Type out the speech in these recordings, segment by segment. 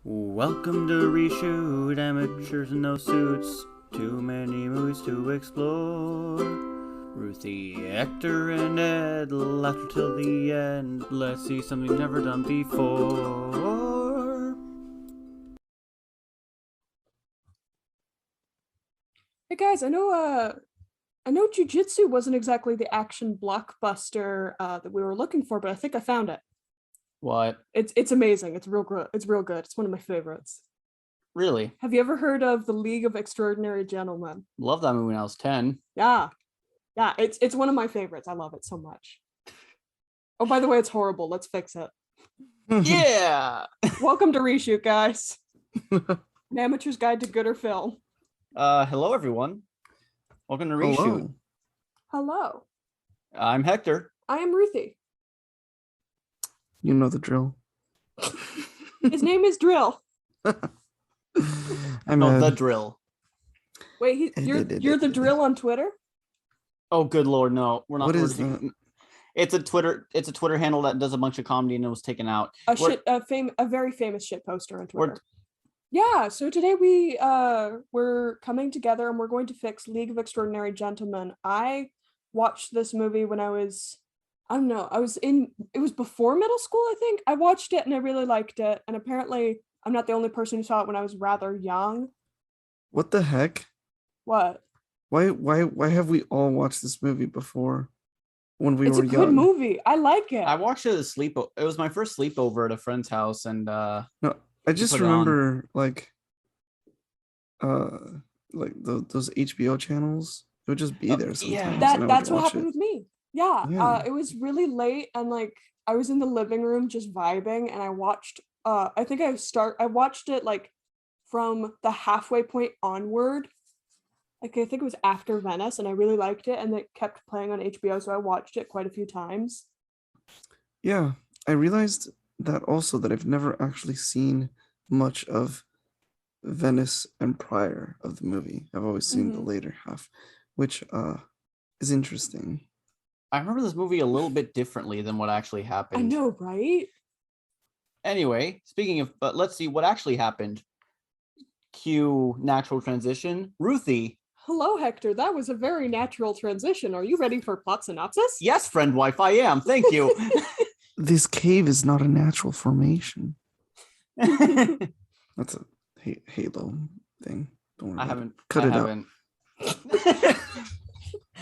Welcome to Reshoot, amateurs in no suits, too many movies to explore. Ruthie, Hector, and Ed, laughter till the end, let's see something never done before. Hey guys, I know Jiu-Jitsu wasn't exactly the action blockbuster that we were looking for, but I think I found it. What? It's amazing. It's real good. It's real good. It's one of my favorites. Really? Have you ever heard of The League of Extraordinary Gentlemen? Love that movie when I was 10. Yeah. It's one of my favorites. I love it so much. Oh, by the way, it's horrible. Let's fix it. Yeah! Welcome to Reshoot, guys. An amateur's guide to gooder film. Hello everyone. Welcome to Reshoot. Hello. I'm Hector. I am Ruthie. You know the drill. His name is Drill. I'm the drill. Wait, you're the Drill on Twitter? Oh, good lord, no. We're not. What is that? It's a Twitter handle that does a bunch of comedy and it was taken out. A very famous shit poster on Twitter. Yeah, so today we're coming together and we're going to fix League of Extraordinary Gentlemen. I watched this movie when it was before middle school, I think. I watched it and I really liked it, and apparently I'm not the only person who saw it when I was rather young. What the heck? What? Why have we all watched this movie before when we were young? It's a good movie. I like it. I watched it at it was my first sleepover at a friend's house, and no, I just remember like those HBO channels. It would just be there sometimes. Yeah. That's what happened with me. Yeah. It was really late and like I was in the living room just vibing, and I watched I watched it like from the halfway point onward. Like I think it was after Venice, and I really liked it, and it kept playing on HBO, so I watched it quite a few times. Yeah, I realized that also that I've never actually seen much of Venice and prior of the movie. I've always seen the later half, which is interesting. I remember this movie a little bit differently than what actually happened. I know, right? Anyway, speaking of, but let's see what actually happened. Cue natural transition. Ruthie. Hello, Hector. That was a very natural transition. Are you ready for plot synopsis? Yes, friend wife, I am. Thank you. This cave is not a natural formation. That's a Halo thing. Don't worry. Cut it out.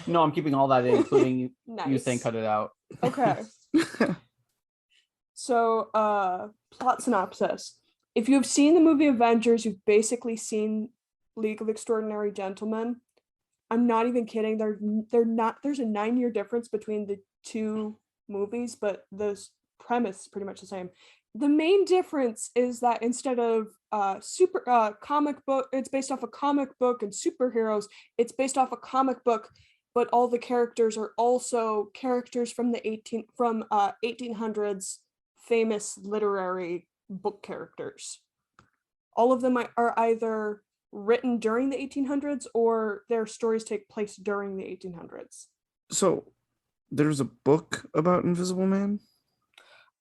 No, I'm keeping all that in, including Nice. you saying cut it out. Okay. So, plot synopsis. If you have seen the movie Avengers, you've basically seen League of Extraordinary Gentlemen. I'm not even kidding. There's a 9-year difference between the two movies, but the premise is pretty much the same. The main difference is that instead of comic book, it's based off a comic book, and superheroes, it's based off a comic book, but all the characters are also characters from the 1800s famous literary book characters. All of them are either written during the 1800s or their stories take place during the 1800s. So there's a book about Invisible Man?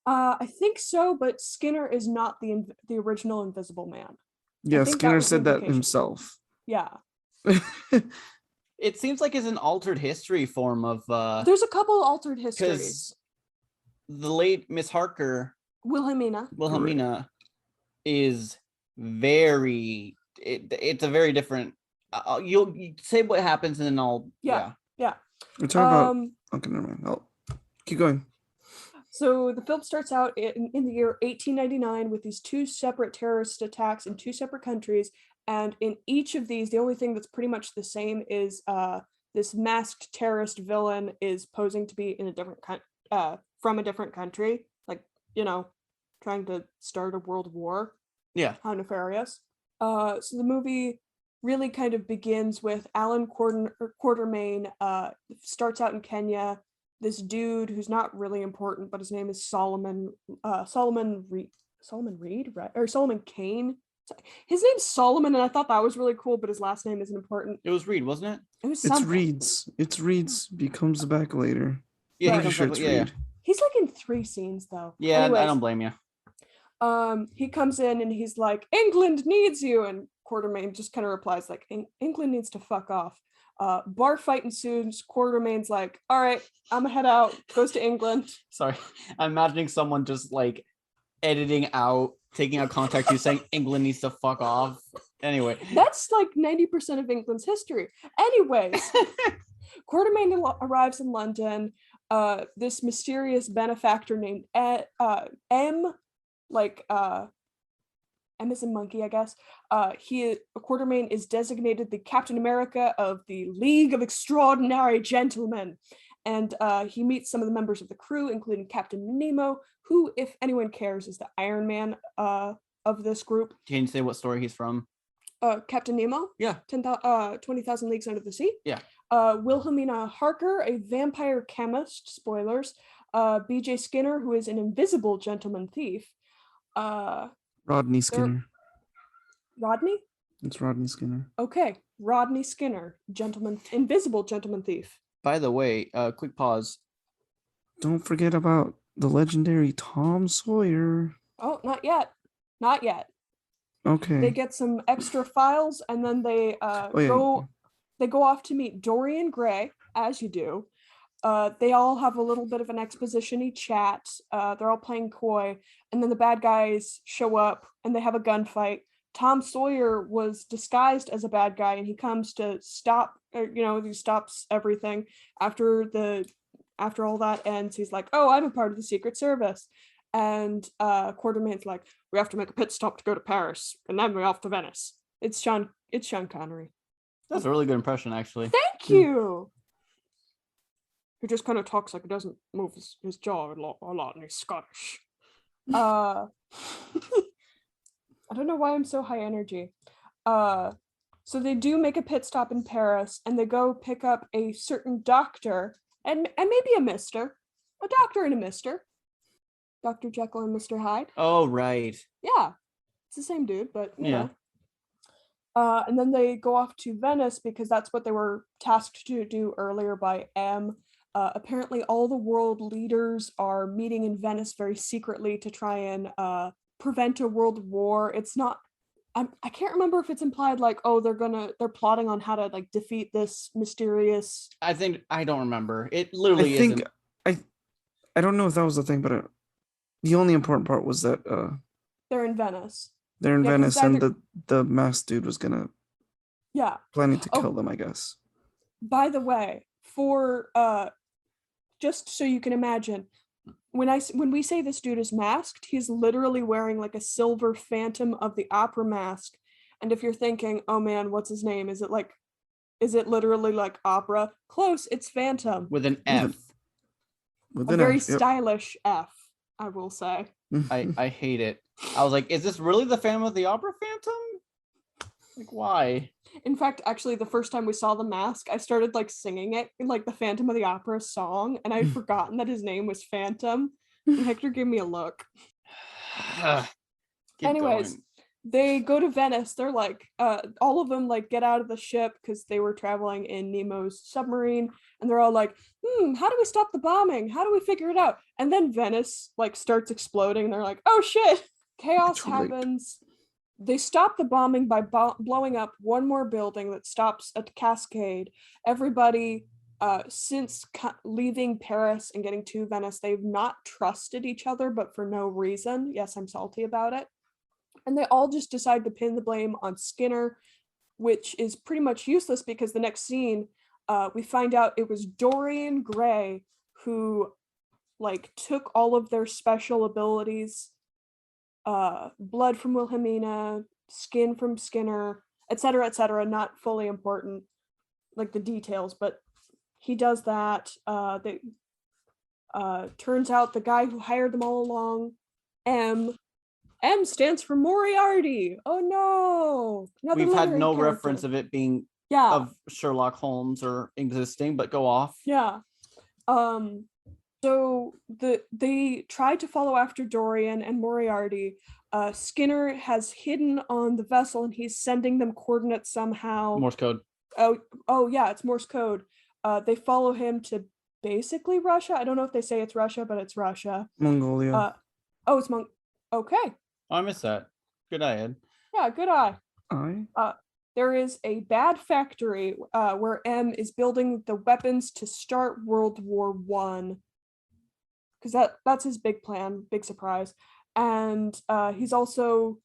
I think so, but Skinner is not the original Invisible Man. Yeah, Skinner said that himself. Yeah. It seems like it's an altered history form of there's a couple altered histories. The late Miss Harker, Wilhelmina is very it's a very different you'll say what happens and then I'll yeah. We're talking about okay, never mind. I'll keep going. So the film starts out in the year 1899 with these two separate terrorist attacks in two separate countries. And in each of these, the only thing that's pretty much the same is this masked terrorist villain is posing to be in a different from a different country, like, trying to start a world war. Yeah. How nefarious. So the movie really kind of begins with Alan Quatermain starts out in Kenya. This dude who's not really important, but his name is Solomon Reed, right? Or Solomon Kane. His name's Solomon, and I thought that was really cool, but his last name isn't important. It was Reed, wasn't it? It was something. It's Reed's. He comes back later. Yeah, Pretty sure it's Reed. He's like in 3 scenes though. Yeah, Anyways, I don't blame you. He comes in and he's like, England needs you, and Quartermain just kind of replies like, England needs to fuck off. Bar fight ensues. Quartermain's like, all right, I'm gonna head out. Goes to England. Sorry, I'm imagining someone just like editing out, taking out context, you saying England needs to fuck off. Anyway, that's like 90% of England's history. Anyways, Quartermain arrives in London. This mysterious benefactor named M, like M as in monkey, I guess. Quartermain is designated the Captain America of the League of Extraordinary Gentlemen. And he meets some of the members of the crew, including Captain Nemo, who, if anyone cares, is the Iron Man of this group. Can you say what story he's from? Captain Nemo? Yeah. 20,000 Leagues Under the Sea? Yeah. Wilhelmina Harker, a vampire chemist, spoilers. BJ Skinner, who is an invisible gentleman thief. Rodney Skinner. Rodney? It's Rodney Skinner. Okay, Rodney Skinner, invisible gentleman thief. By the way, quick pause. Don't forget about the legendary Tom Sawyer. Oh, not yet. Not yet. Okay. They get some extra files, and then they go off to meet Dorian Gray, as you do. They all have a little bit of an exposition-y chat. They're all playing coy, and then the bad guys show up, and they have a gunfight. Tom Sawyer was disguised as a bad guy, and he comes to stop. He stops everything after all that ends. He's like, "Oh, I'm a part of the Secret Service," and Quartermain's like, "We have to make a pit stop to go to Paris, and then we're off to Venice." It's Sean Connery. That's a really good impression, actually. Thank you. He just kind of talks like he doesn't move his jaw a lot, and he's Scottish. I don't know why I'm so high energy. So they do make a pit stop in Paris, and they go pick up a certain doctor, and maybe a doctor and a mister. Dr. Jekyll and Mr. Hyde. Oh, right. Yeah, it's the same dude, but you Yeah. know. And then they go off to Venice because that's what they were tasked to do earlier by M. Apparently, all the world leaders are meeting in Venice very secretly to try and prevent a world war. It's not. I can't remember if it's implied like, oh, they're plotting on how to like defeat this mysterious. I don't remember. It literally isn't. I don't know if that was the thing, but the only important part was that they're in Venice. They're in Venice, and the masked dude was planning to kill them, I guess. By the way, for just so you can imagine, when we say this dude is masked, he's literally wearing like a silver Phantom of the Opera mask. And if you're thinking, oh man, what's his name? Is it literally like opera? Close, it's Phantom. With an F. A very stylish F, I will say. I hate it. I was like, is this really the Phantom of the Opera Phantom? Like, why? In fact, actually, the first time we saw the mask, I started like singing it in like the Phantom of the Opera song, and I'd forgotten that his name was Phantom. And Hector gave me a look. Anyways, they go to Venice. They're like, all of them like get out of the ship because they were traveling in Nemo's submarine, and they're all like, how do we stop the bombing? How do we figure it out? And then Venice like starts exploding, and they're like, oh shit, chaos happens. They stop the bombing by blowing up one more building that stops a cascade. Everybody, since leaving Paris and getting to Venice, they've not trusted each other, but for no reason. Yes, I'm salty about it. And they all just decide to pin the blame on Skinner, which is pretty much useless because the next scene, we find out it was Dorian Gray who like took all of their special abilities, blood from Wilhelmina, skin from Skinner, etc., not fully important, like the details, but he does that. Turns out the guy who hired them all along, M stands for Moriarty. Oh no! We've had no reference of it being of Sherlock Holmes or existing, but go off. Yeah. So they tried to follow after Dorian and Moriarty. Skinner has hidden on the vessel, and he's sending them coordinates somehow. Morse code. Oh yeah, it's Morse code. They follow him to basically Russia. I don't know if they say it's Russia, but it's Russia. Mongolia. It's okay. Oh, I missed that. Good eye, Ed. Yeah, good eye. I There is a bad factory where M is building the weapons to start World War One, because that's his big plan, big surprise. And he's also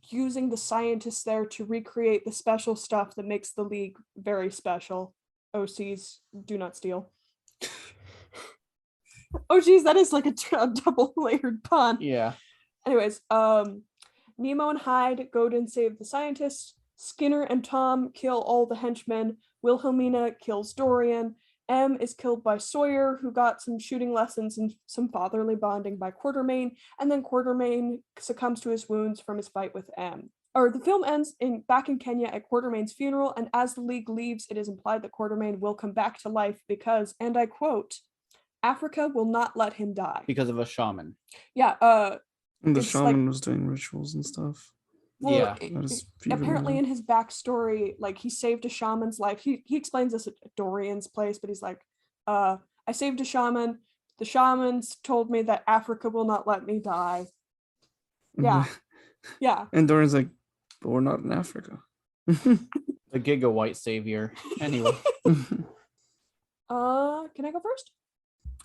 using the scientists there to recreate the special stuff that makes the League very special. OCs do not steal. Oh geez, that is like a double layered pun. Yeah. Anyways, Nemo and Hyde go to save the scientists. Skinner and Tom kill all the henchmen. Wilhelmina kills Dorian. M is killed by Sawyer, who got some shooting lessons and some fatherly bonding by Quatermain, and then Quatermain succumbs to his wounds from his fight with M. Or the film ends back in Kenya at Quatermain's funeral, and as the League leaves, it is implied that Quatermain will come back to life because, and I quote, Africa will not let him die. Because of a shaman. Yeah, and the it's shaman was doing rituals and stuff. Yeah. That is fever apparently dream. in his backstory, like he saved a shaman's life. He explains this at Dorian's place, but he's like, I saved a shaman. The shamans told me that Africa will not let me die. Yeah. Yeah. And Doran's like, but we're not in Africa. The Giga White Savior. Anyway. Can I go first?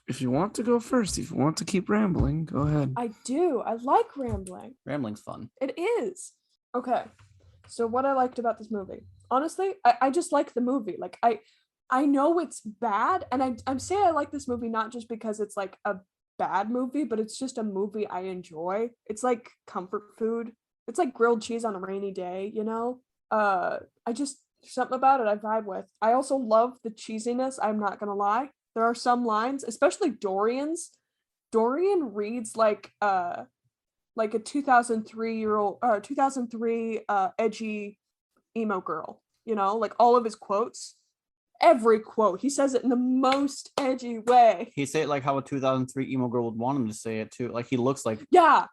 If you want to go first, if you want to keep rambling, go ahead. I do. I like rambling. Rambling's fun. It is. Okay. So what I liked about this movie. Honestly, I just like the movie. Like I know it's bad, and I'm saying I like this movie not just because it's like a bad movie, but it's just a movie I enjoy. It's like comfort food. It's like grilled cheese on a rainy day, you know? I just something about it I vibe with. I also love the cheesiness, I'm not gonna lie. There are some lines, especially Dorian's. Dorian reads like a 2003 edgy emo girl, you know, like all of his quotes, every quote he says it in the most edgy way. He said it like how a 2003 emo girl would want him to say it too. Like he looks like. Yeah,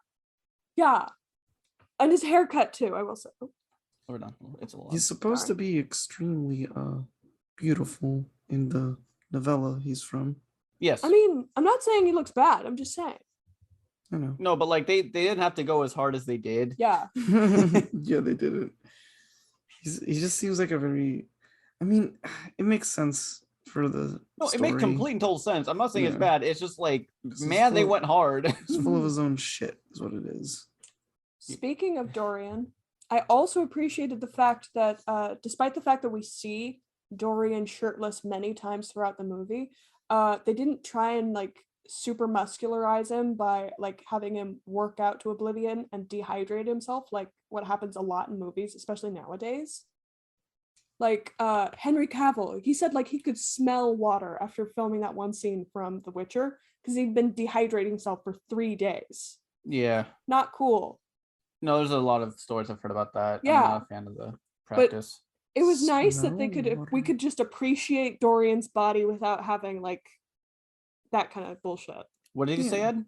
and his haircut too, I will say. We're done. It's a lot. He's supposed to be extremely beautiful in the novella he's from. Yes. I mean, I'm not saying he looks bad, I'm just saying. I know. No, but like they didn't have to go as hard as they did. Yeah. Yeah, they didn't. He just seems like a very. I mean, it makes sense for the. No, story. it makes complete and total sense. I'm not saying it's Yeah. bad. It's just like, It's man, they full- went hard. He's full of his own shit, is what it is. Speaking of Dorian, I also appreciated the fact that despite the fact that we see Dorian shirtless many times throughout the movie, they didn't try and like super muscularize him by like having him work out to oblivion and dehydrate himself, like what happens a lot in movies, especially nowadays. Like Henry Cavill, he said like he could smell water after filming that one scene from The Witcher because he'd been dehydrating himself for 3 days. Yeah. Not cool. No, there's a lot of stories I've heard about that. Yeah. I'm not a fan of the practice. It was nice that Smell we water. could just appreciate Dorian's body without having like that kind of bullshit. What did you say, Yeah. Ed?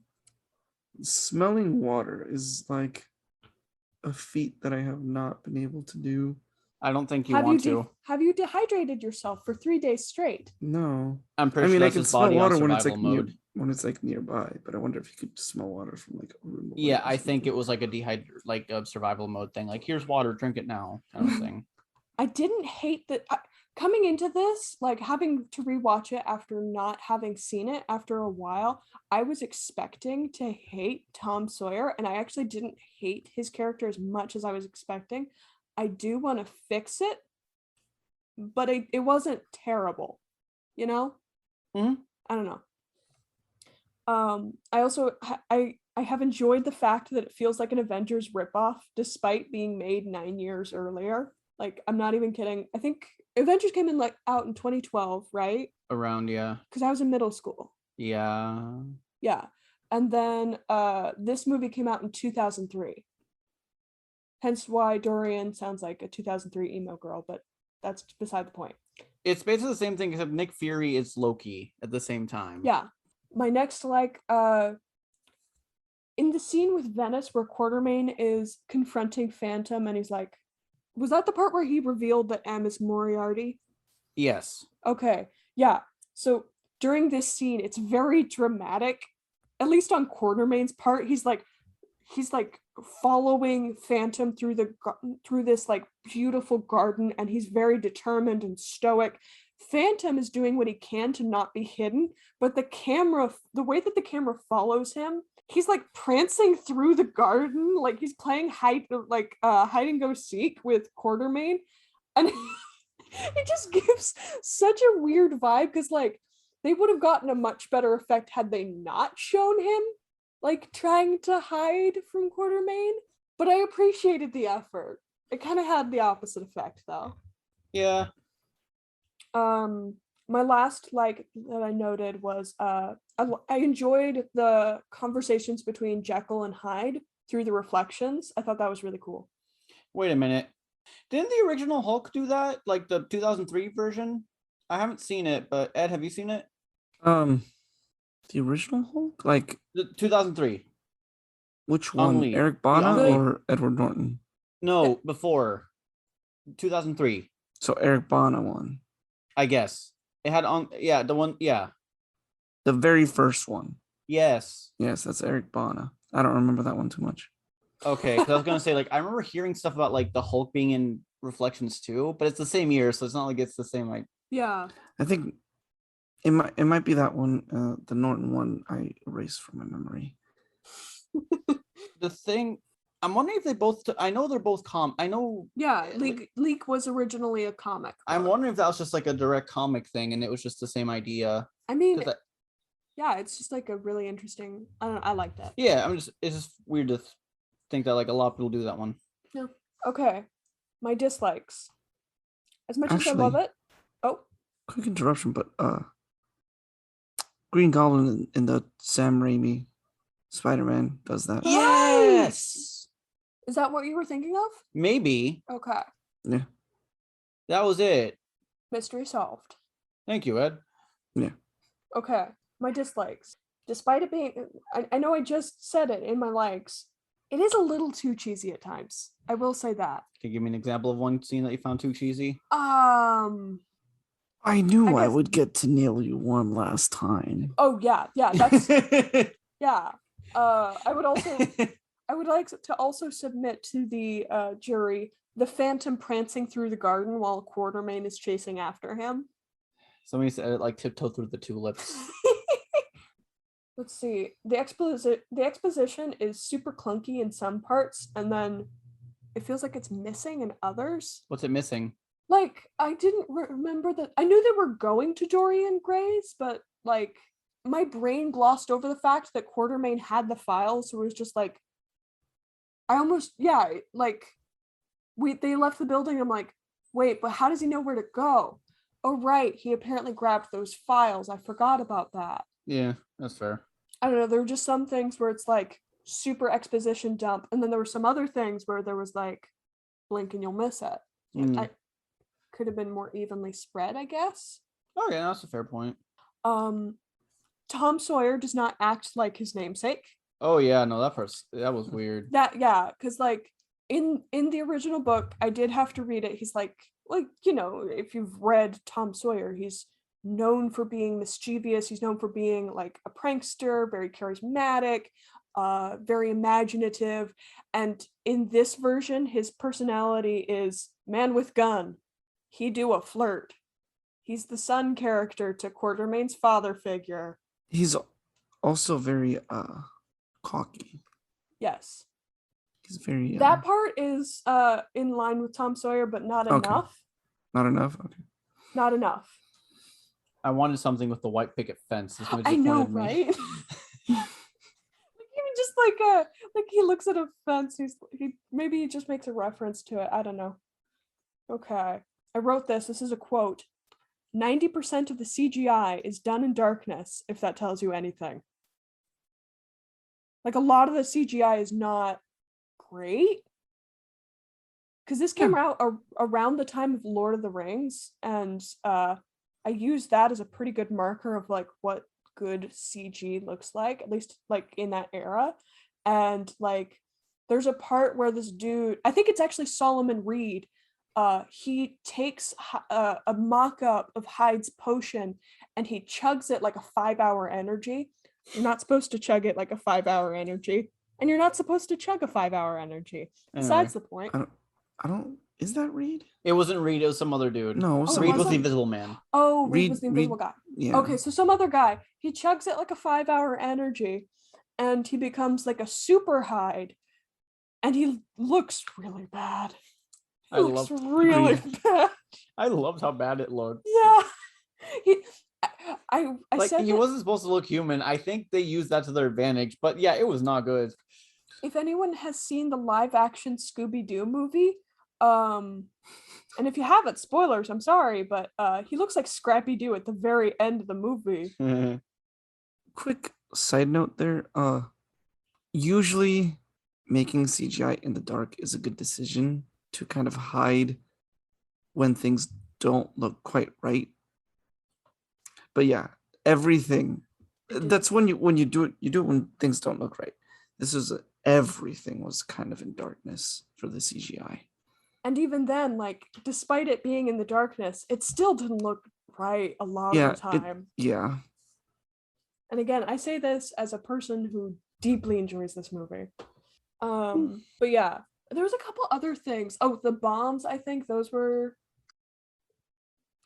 Smelling water is like a feat that I have not been able to do. I don't think you want to. Have you dehydrated yourself for 3 days straight? No. I'm pretty I mean, sure I that's can his smell body on water when it's survival like mode. when it's like nearby, but I wonder if you could smell water from like a room away Yeah, or I think something. it was like a survival mode thing. Like, here's water, drink it now, kind of thing. I didn't hate that. Coming into this, like having to rewatch it after not having seen it after a while, I was expecting to hate Tom Sawyer, and I actually didn't hate his character as much as I was expecting. I do want to fix it, but it wasn't terrible, you know? Mhm. I don't know. I also I have enjoyed the fact that it feels like an Avengers ripoff, despite being made 9 years earlier. Like, I'm not even kidding. I think Avengers came in like out in 2012, right? Around, yeah. Because I was in middle school. Yeah. Yeah. And then this movie came out in 2003. Hence why Dorian sounds like a 2003 emo girl, but that's beside the point. It's basically the same thing, except Nick Fury is Loki at the same time. Yeah. My next, like, in the scene with Venice where Quatermain is confronting Phantom and he's like, was that the part where he revealed that M is Moriarty? Yes. Okay. Yeah. So during this scene, it's very dramatic. At least on Quatermain's part, he's like, he's like following Phantom through this like beautiful garden, and he's very determined and stoic. Phantom is doing what he can to not be hidden, but the way that the camera follows him, he's like prancing through the garden like he's playing hide and go seek with Quartermain, and it just gives such a weird vibe because like they would have gotten a much better effect had they not shown him like trying to hide from Quartermain, but I appreciated the effort. It kind of had the opposite effect though. Yeah. My last like that I noted was I enjoyed the conversations between Jekyll and Hyde through the reflections. I thought that was really cool. Wait a minute. Didn't the original Hulk do that? Like the 2003 version? I haven't seen it, but Ed, have you seen it? The original Hulk? Like The 2003. which one? Lee. Eric Bana Lee. or Edward Norton? No, before 2003. So Eric Bana one. I guess it had on. Yeah, the one. Yeah. The very first one. Yes. Yes, that's Eric Bana. I don't remember that one too much. Okay, because I was gonna say like I remember hearing stuff about like the Hulk being in Reflections too, but it's the same year, so it's not like it's the same like. Yeah. I think it might be that one, the Norton one I erased from my memory. The thing, I'm wondering if they both. I know they're both I know. Yeah, Leak was originally a comic. I'm wondering if that was just like a direct comic thing, and it was just the same idea. I mean, 'Cause yeah, it's just like a really interesting. I don't know. I like that. yeah, it's just weird to think that like a lot of people do that one. No. Okay. My dislikes. As much as I love it. Oh. Quick interruption, but Green Goblin in the Sam Raimi Spider-Man does that. Yes. Is that what you were thinking of? Maybe. Okay. Yeah. That was it. Mystery solved. Thank you, Ed. Yeah. Okay. My dislikes. Despite it being, I know I just said it in my likes. It is a little too cheesy at times. I will say that. Can you give me an example of one scene that you found too cheesy? I knew I guess- would get to nail you one last time. Oh yeah, that's yeah. I would like to also submit to the jury the Phantom prancing through the garden while Quartermain is chasing after him. Somebody said it like tiptoe through the tulips. Let's see. The exposition is super clunky in some parts, and then it feels like it's missing in others. What's it missing? Like, I didn't remember that. I knew they were going to Dorian Gray's, but like my brain glossed over the fact that Quartermain had the files, so it was just like they left the building. I'm like, wait, but how does he know where to go? Oh right, he apparently grabbed those files. I forgot about that. Yeah, that's fair. I don't know, there were just some things where it's like super exposition dump, and then there were some other things where there was like blink and you'll miss it. I could have been more evenly spread, I guess. Okay, that's a fair point. Tom Sawyer does not act like his namesake. Oh yeah, no, that was weird. Because like in the original book, I did have to read it. He's like you know, if you've read Tom Sawyer, he's known for being mischievous. He's known for being like a prankster, very charismatic, very imaginative. And in this version, his personality is man with gun. He do a flirt. He's the son character to Quartermain's father figure. He's also very cocky. Yes. He's very that part is in line with Tom Sawyer, but not Okay. enough. Not enough? Okay. Not enough. I wanted something with the white picket fence. This one I know, disappointed me. right? Even just like he looks at a fence, maybe he just makes a reference to it. I don't know. Okay. I wrote this. This is a quote. 90% of the CGI is done in darkness, if that tells you anything. Like a lot of the CGI is not great. Because this came out around the time of Lord of the Rings, and I used that as a pretty good marker of like what good CG looks like, at least like in that era. And like there's a part where this dude, I think it's actually Solomon Reed, he takes a mock-up of Hyde's potion and he chugs it like a 5-hour energy. You're not supposed to chug it like a 5-hour energy. And you're not supposed to chug a 5-hour energy. Besides the point. I don't. Is that Reed? It wasn't Reed. It was some other dude. No, Reed was the wasn't? Invisible Man. Oh, Reed was the invisible guy. Yeah. Okay, so some other guy. He chugs it like a 5-hour energy, and he becomes like a super Hyde, and he looks really bad. He looks really bad. I loved how bad it looked. Yeah. I like said he wasn't supposed to look human. I think they used that to their advantage, but yeah, it was not good. If anyone has seen the live action Scooby-Doo movie, and if you haven't, spoilers, I'm sorry, but he looks like Scrappy-Doo at the very end of the movie. Quick side note there, usually making CGI in the dark is a good decision to kind of hide when things don't look quite right. But yeah, everything, that's when you do it when things don't look right. This is everything was kind of in darkness for the CGI. And even then, like, despite it being in the darkness, it still didn't look right a lot of the time. Yeah. And again, I say this as a person who deeply enjoys this movie. But yeah, there was a couple other things. Oh, the bombs, I think those were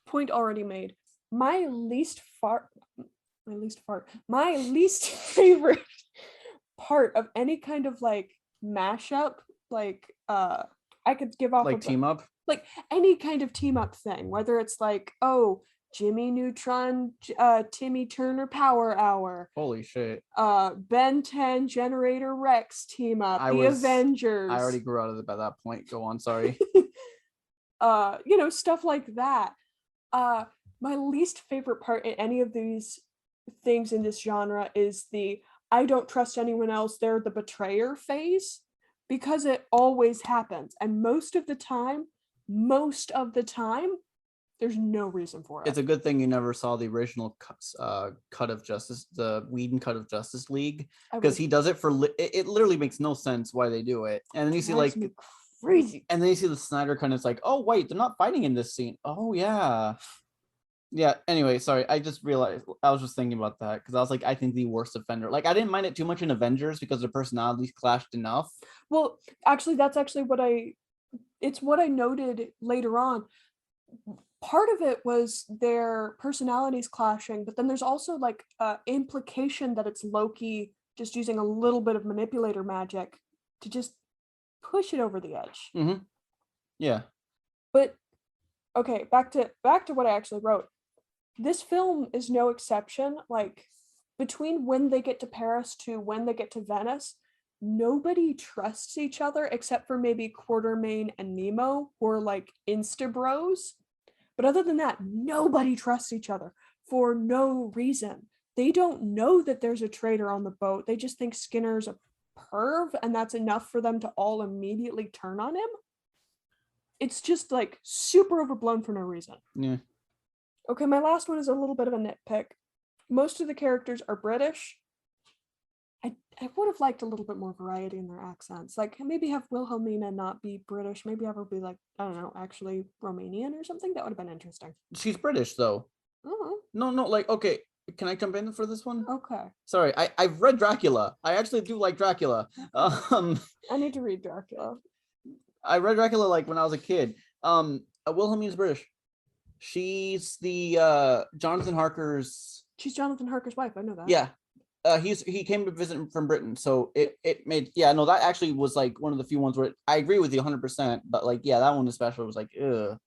point already made. My least favorite part of any kind of like mashup, like I could give off like team up, like any kind of team up thing, whether it's like, oh, Jimmy Neutron, Timmy Turner Power Hour. Holy shit. Ben 10 Generator Rex team up. Avengers. I already grew out of it by that point. Go on, sorry. Stuff like that. My least favorite part in any of these things in this genre is the I don't trust anyone else, they're the betrayer phase, because it always happens. And most of the time, there's no reason for it. It's a good thing you never saw the original cut of Justice, the Whedon cut of Justice League, because he does it for it literally makes no sense why they do it. And then you see like crazy. And then you see the Snyder kind of it's like, oh wait, they're not fighting in this scene. Oh yeah. Yeah, anyway, sorry, I just realized, I was just thinking about that, because I was like, I think the worst offender, like, I didn't mind it too much in Avengers, because their personalities clashed enough. Well, actually, that's actually it's what I noted later on. Part of it was their personalities clashing, but then there's also, like, implication that it's Loki just using a little bit of manipulator magic to just push it over the edge. Mm-hmm. Yeah. But, okay, back to what I actually wrote. This film is no exception. Like, between when they get to Paris to when they get to Venice, nobody trusts each other except for maybe Quartermain and Nemo, who are like insta bros. But other than that, nobody trusts each other for no reason. They don't know that there's a traitor on the boat. They just think Skinner's a perv, and that's enough for them to all immediately turn on him. It's just like super overblown for no reason. Yeah. Okay, my last one is a little bit of a nitpick. Most of the characters are British. I would have liked a little bit more variety in their accents. Like, maybe have Wilhelmina not be British. Maybe have her be like, I don't know, actually Romanian or something. That would have been interesting. She's British, though. Oh. No, like, okay. Can I jump in for this one? Okay. Sorry, I've read Dracula. I actually do like Dracula. I need to read Dracula. I read Dracula like when I was a kid. Wilhelmina's British. She's the Jonathan Harker's. She's Jonathan Harker's wife. I know that. Yeah. He came to visit from Britain, so it made that actually was like one of the few ones where I agree with you 100%, but like that one especially was like ugh.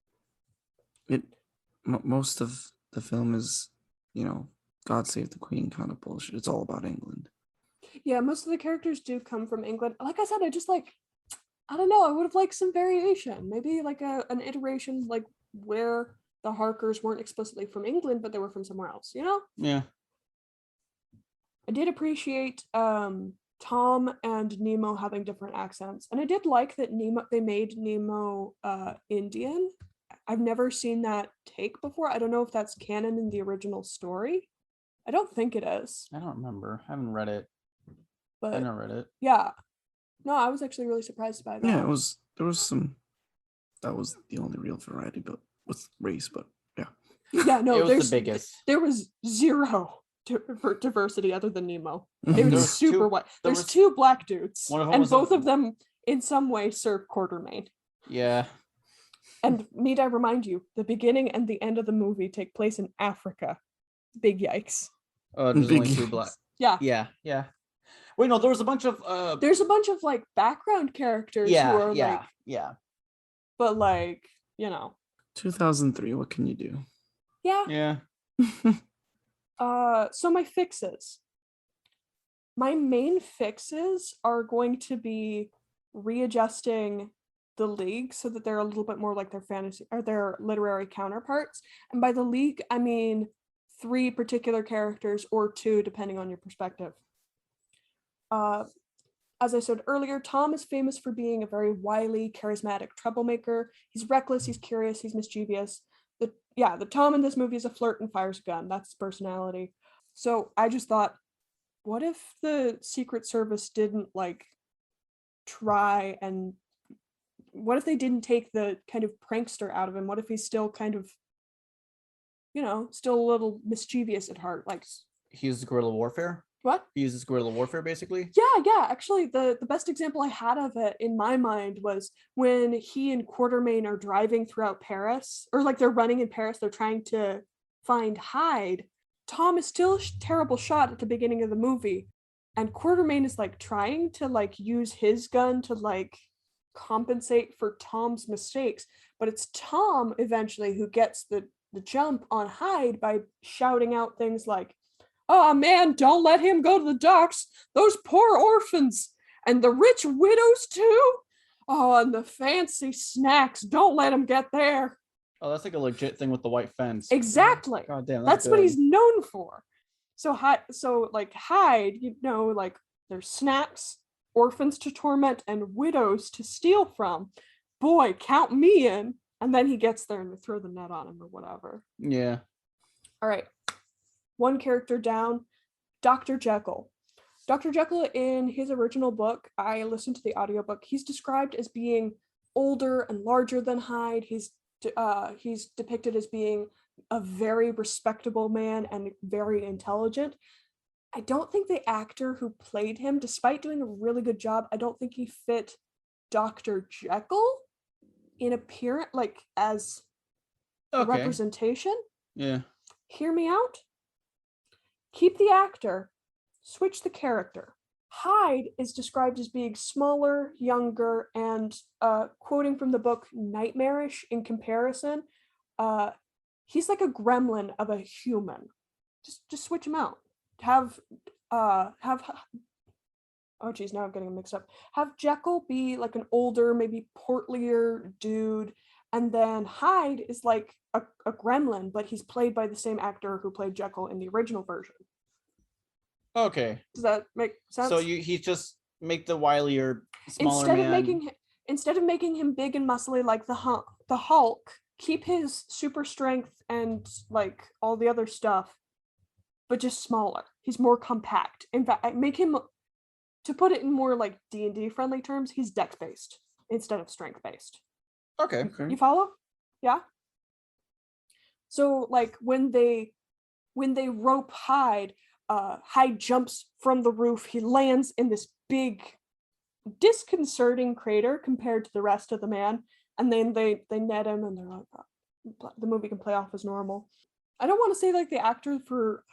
Most of the film is God Save the Queen kind of bullshit. It's all about England. Yeah, most of the characters do come from England. Like I said, I don't know, I would have liked some variation. Maybe like an iteration like where the Harkers weren't explicitly from England, but they were from somewhere else, Yeah. I did appreciate Tom and Nemo having different accents. And I did like that they made Nemo Indian. I've never seen that take before. I don't know if that's canon in the original story. I don't think it is. I don't remember. I haven't read it. But I never read it. Yeah. No, I was actually really surprised by that. Yeah, there was some, that was the only real variety, but with race, but yeah. Yeah, no, it was the biggest. There was zero for diversity other than Nemo. Mhm. It There was was super two- white. there There's was- two black dudes, one of them and was a- both of them in some way serve Quartermain. Yeah. And need I remind you, the beginning and the end of the movie take place in Africa. Big yikes. There's Big only two yikes. black. Yeah. Yeah. Wait, no, there was a bunch of There's a bunch of like background characters who are like, yeah. but like, you know. 2003. What can you do? Yeah. So my fixes. My main fixes are going to be readjusting the league so that they're a little bit more like their fantasy or their literary counterparts. And by the league, I mean 3 particular characters or 2, depending on your perspective. As I said earlier, Tom is famous for being a very wily, charismatic troublemaker. He's reckless, he's curious, he's mischievous. The Tom in this movie is a flirt and fires a gun. That's his personality. So I just thought, what if the Secret Service didn't like try and what if they didn't take the kind of prankster out of him? What if he's still kind of, still a little mischievous at heart? Like, He uses guerrilla warfare. what? He uses guerrilla warfare, basically. Yeah. Actually, the best example I had of it in my mind was when he and Quartermain are driving throughout Paris, or like they're running in Paris, they're trying to find Hyde. Tom is still a terrible shot at the beginning of the movie, and Quartermain is like trying to like use his gun to like compensate for Tom's mistakes, but it's Tom eventually who gets the jump on Hyde by shouting out things like, "Oh man, don't let him go to the docks. Those poor orphans. And the rich widows too. Oh, and the fancy snacks. Don't let him get there." Oh, that's like a legit thing with the white fence. Exactly. God damn, That's what good. he's known for. So Hyde, like there's snacks, orphans to torment, and widows to steal from. Boy, count me in. And then he gets there and they throw the net on him or whatever. Yeah. All right. One character down, Dr. Jekyll. Dr. Jekyll, in his original book, I listened to the audiobook, he's described as being older and larger than Hyde. He's depicted as being a very respectable man and very intelligent. I don't think the actor who played him, despite doing a really good job, I don't think he fit Dr. Jekyll in appearance, like as a representation. Yeah. Hear me out. Keep the actor, switch the character. Hyde is described as being smaller, younger, and quoting from the book, nightmarish in comparison. He's like a gremlin of a human. Just switch him out. Have oh geez, now I'm getting mixed up. Have Jekyll be like an older, maybe portlier dude, and then Hyde is like a gremlin, but he's played by the same actor who played Jekyll in the original version. Okay. Does that make sense? So he just make the wilier, smaller instead of making him big and muscly like the Hulk, keep his super strength and like all the other stuff, but just smaller. He's more compact. In fact, make him, to put it in more like D&D friendly terms, he's dex based instead of strength based. Okay. You follow? Yeah. So like when they rope Hyde, Hyde jumps from the roof. He lands in this big, disconcerting crater compared to the rest of the man, and then they net him, and they're like, the movie can play off as normal. I don't want to say like the actor for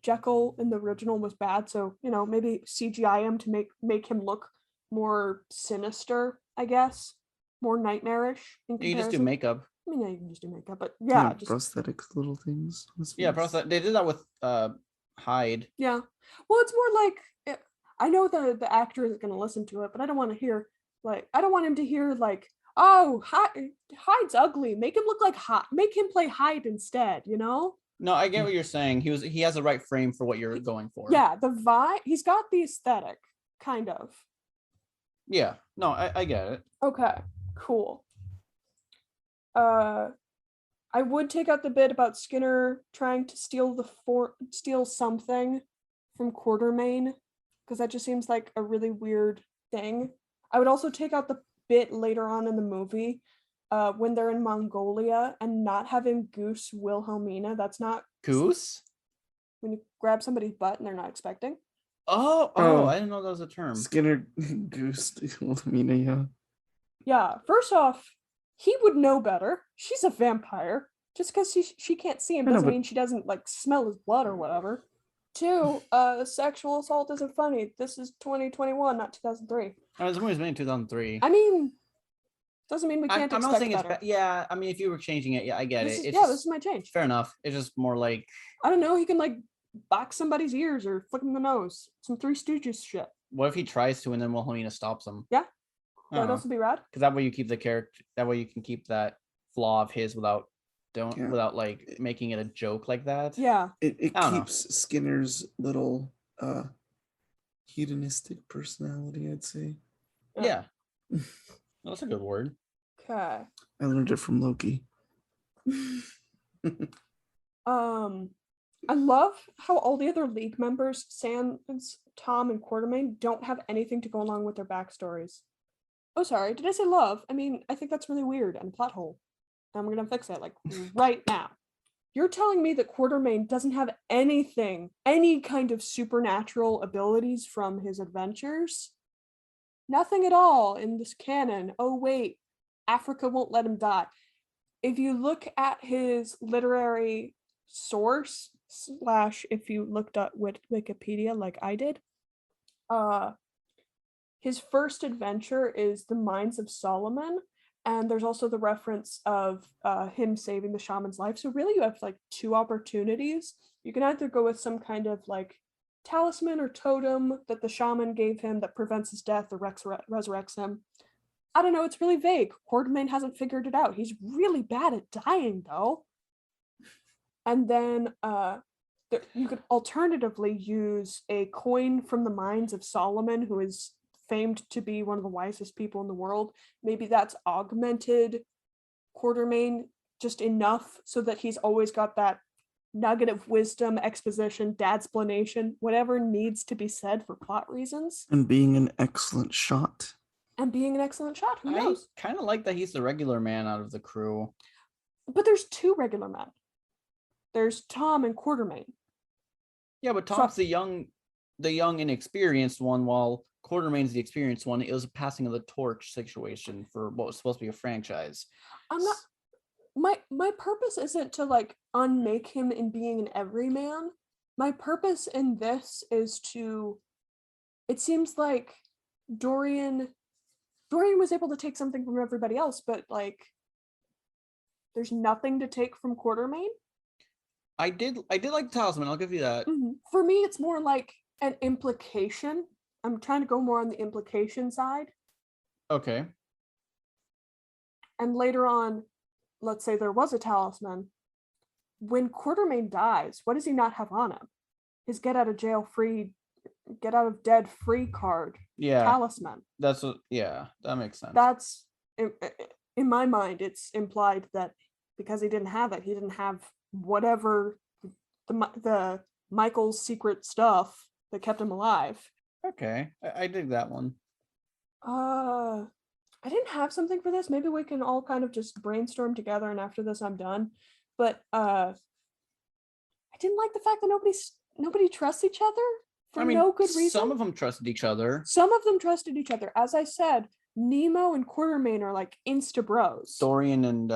Jekyll in the original was bad, so maybe CGI him to make him look more sinister, I guess, more nightmarish. In comparison. You just do makeup. I mean, yeah, you can just do makeup, but yeah, just prosthetic little things. Yeah, they did that with Hyde. Yeah. Well, it's more like, I know the actor is going to listen to it, but I don't want to hear I don't want him to hear like, oh, Hyde's ugly. Make him look like Hyde. Make him play Hyde instead. No, I get what you're saying. He has the right frame for what you're going for. Yeah, the vibe. He's got the aesthetic, kind of. Yeah. No, I get it. Okay. Cool. I would take out the bit about Skinner trying to steal something from Quartermain, because that just seems like a really weird thing. I would also take out the bit later on in the movie when they're in Mongolia and not having Goose Wilhelmina. That's not Goose? when you grab somebody's butt and they're not expecting. Oh, Oh. I didn't know that was a term. Skinner goosed Wilhelmina, yeah. Yeah, first off, he would know better. She's a vampire. Just because she can't see him I know, doesn't but- mean she doesn't like smell his blood or whatever. 2, sexual assault isn't funny. This is 2021, not 2003. I mean, this movie was made in 2003. I mean, doesn't mean we can't I'm not expect saying it's better. bad. Yeah, I mean, if you were changing it, yeah, I get This it. is, It's yeah, just, this is my change. fair enough. It's just more like, I don't know. He can like box somebody's ears or flick him in the nose. Some Three Stooges shit. what if he tries to and then Wilhelmina stops him? Yeah, I that'd don't know. also be rad. Because that way you keep the character. That way you can keep that flaw of his without Yeah. without like making it a joke like that. Yeah, It I don't know. keeps Skinner's little hedonistic personality, I'd say. Yeah. That's a good word. okay. I learned it from Loki. I love how all the other League members, Sans, Tom, and Quartermain, don't have anything to go along with their backstories. Oh, sorry, did I say love? I mean, I think that's really weird and a plot hole. And we're gonna fix it, like, right now. You're telling me that Quartermain doesn't have anything, any kind of supernatural abilities from his adventures? Nothing at all in this canon. Oh, wait, Africa won't let him die. If you look at his literary source, / if you looked at Wikipedia like I did, his first adventure is the Mines of Solomon, and there's also the reference of him saving the shaman's life. So really you have like 2 opportunities. You can either go with some kind of like talisman or totem that the shaman gave him that prevents his death or resurrects him. I don't know, it's really vague. Quartermain hasn't figured it out. He's really bad at dying though. And then you could alternatively use a coin from the Mines of Solomon, who is famed to be one of the wisest people in the world. Maybe that's augmented Quartermain just enough so that he's always got that nugget of wisdom, exposition, dadsplanation, whatever needs to be said for plot reasons. And being an excellent shot. And being an excellent shot, who knows? I kind of like that he's the regular man out of the crew. But there's 2 regular men. There's Tom and Quartermain. Yeah, but Tom's the young, inexperienced one, while Quartermain's the experienced one. It was a passing of the torch situation for what was supposed to be a franchise. I'm not. My purpose isn't to like unmake him in being an everyman. My purpose in this is to. It seems like Dorian was able to take something from everybody else, but like, there's nothing to take from Quartermain. I did like Talisman. I'll give you that. For me, it's more like an implication. I'm trying to go more on the implication side. Okay. And later on, let's say there was a talisman. When Quartermain dies, what does he not have on him? His get out of dead free card. Yeah. Talisman. That makes sense. That's in my mind, it's implied that because he didn't have it, he didn't have whatever the Michael's secret stuff that kept him alive. Okay, I dig that one. I didn't have something for this. Maybe we can all kind of just brainstorm together, and after this, I'm done. But I didn't like the fact that nobody trusts each other for no good reason. Some of them trusted each other. Some of them trusted each other. As I said, Nemo and Quartermain are like insta bros. Dorian and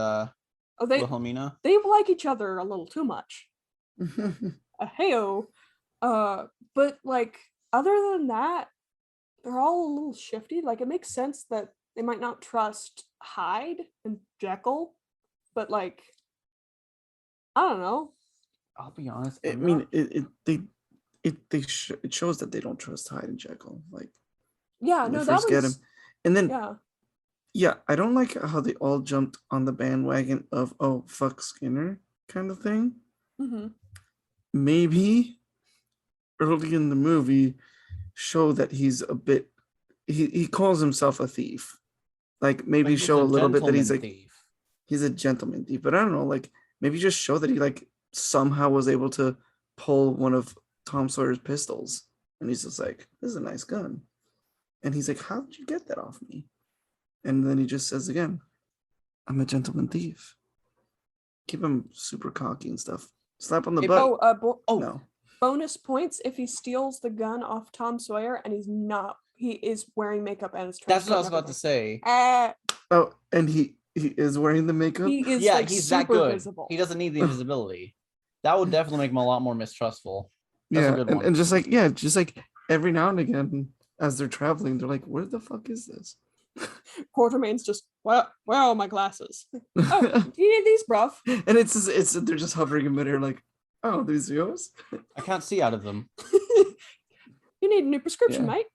Wilhelmina. They like each other a little too much. Heyo. But like other than that, they're all a little shifty. Like it makes sense that they might not trust Hyde and Jekyll, but like I don't know. I'll be honest. It shows that they don't trust Hyde and Jekyll. Like yeah, no, that get him, was and then yeah, I don't like how they all jumped on the bandwagon of oh fuck Skinner kind of thing. Mm-hmm. Maybe early in the movie show that he's a bit he calls himself a thief, like maybe show a little bit that he's like he's a gentleman thief, but I don't know, like maybe just show that he like somehow was able to pull one of Tom Sawyer's pistols and he's just like, this is a nice gun, and he's like, how did you get that off me? And then he just says again, I'm a gentleman thief. Keep him super cocky and stuff. Slap on the butt. Oh, no. bonus points if he steals the gun off Tom Sawyer and he is wearing makeup and his That's what I was trench coat about to say. Oh, and he is wearing the makeup. He is Yeah, like he's that super good. visible. He doesn't need the invisibility. That would definitely make him a lot more mistrustful. That's a Yeah, good and, one. and just like every now and again as they're traveling, they're like, "Where the fuck is this?" Quartermain's just, where are all my glasses? Oh, do you need these, bruv? And it's they're just hovering in midair, like, "Oh, these yours?" I can't see out of them. You need a new prescription, Yeah. mate.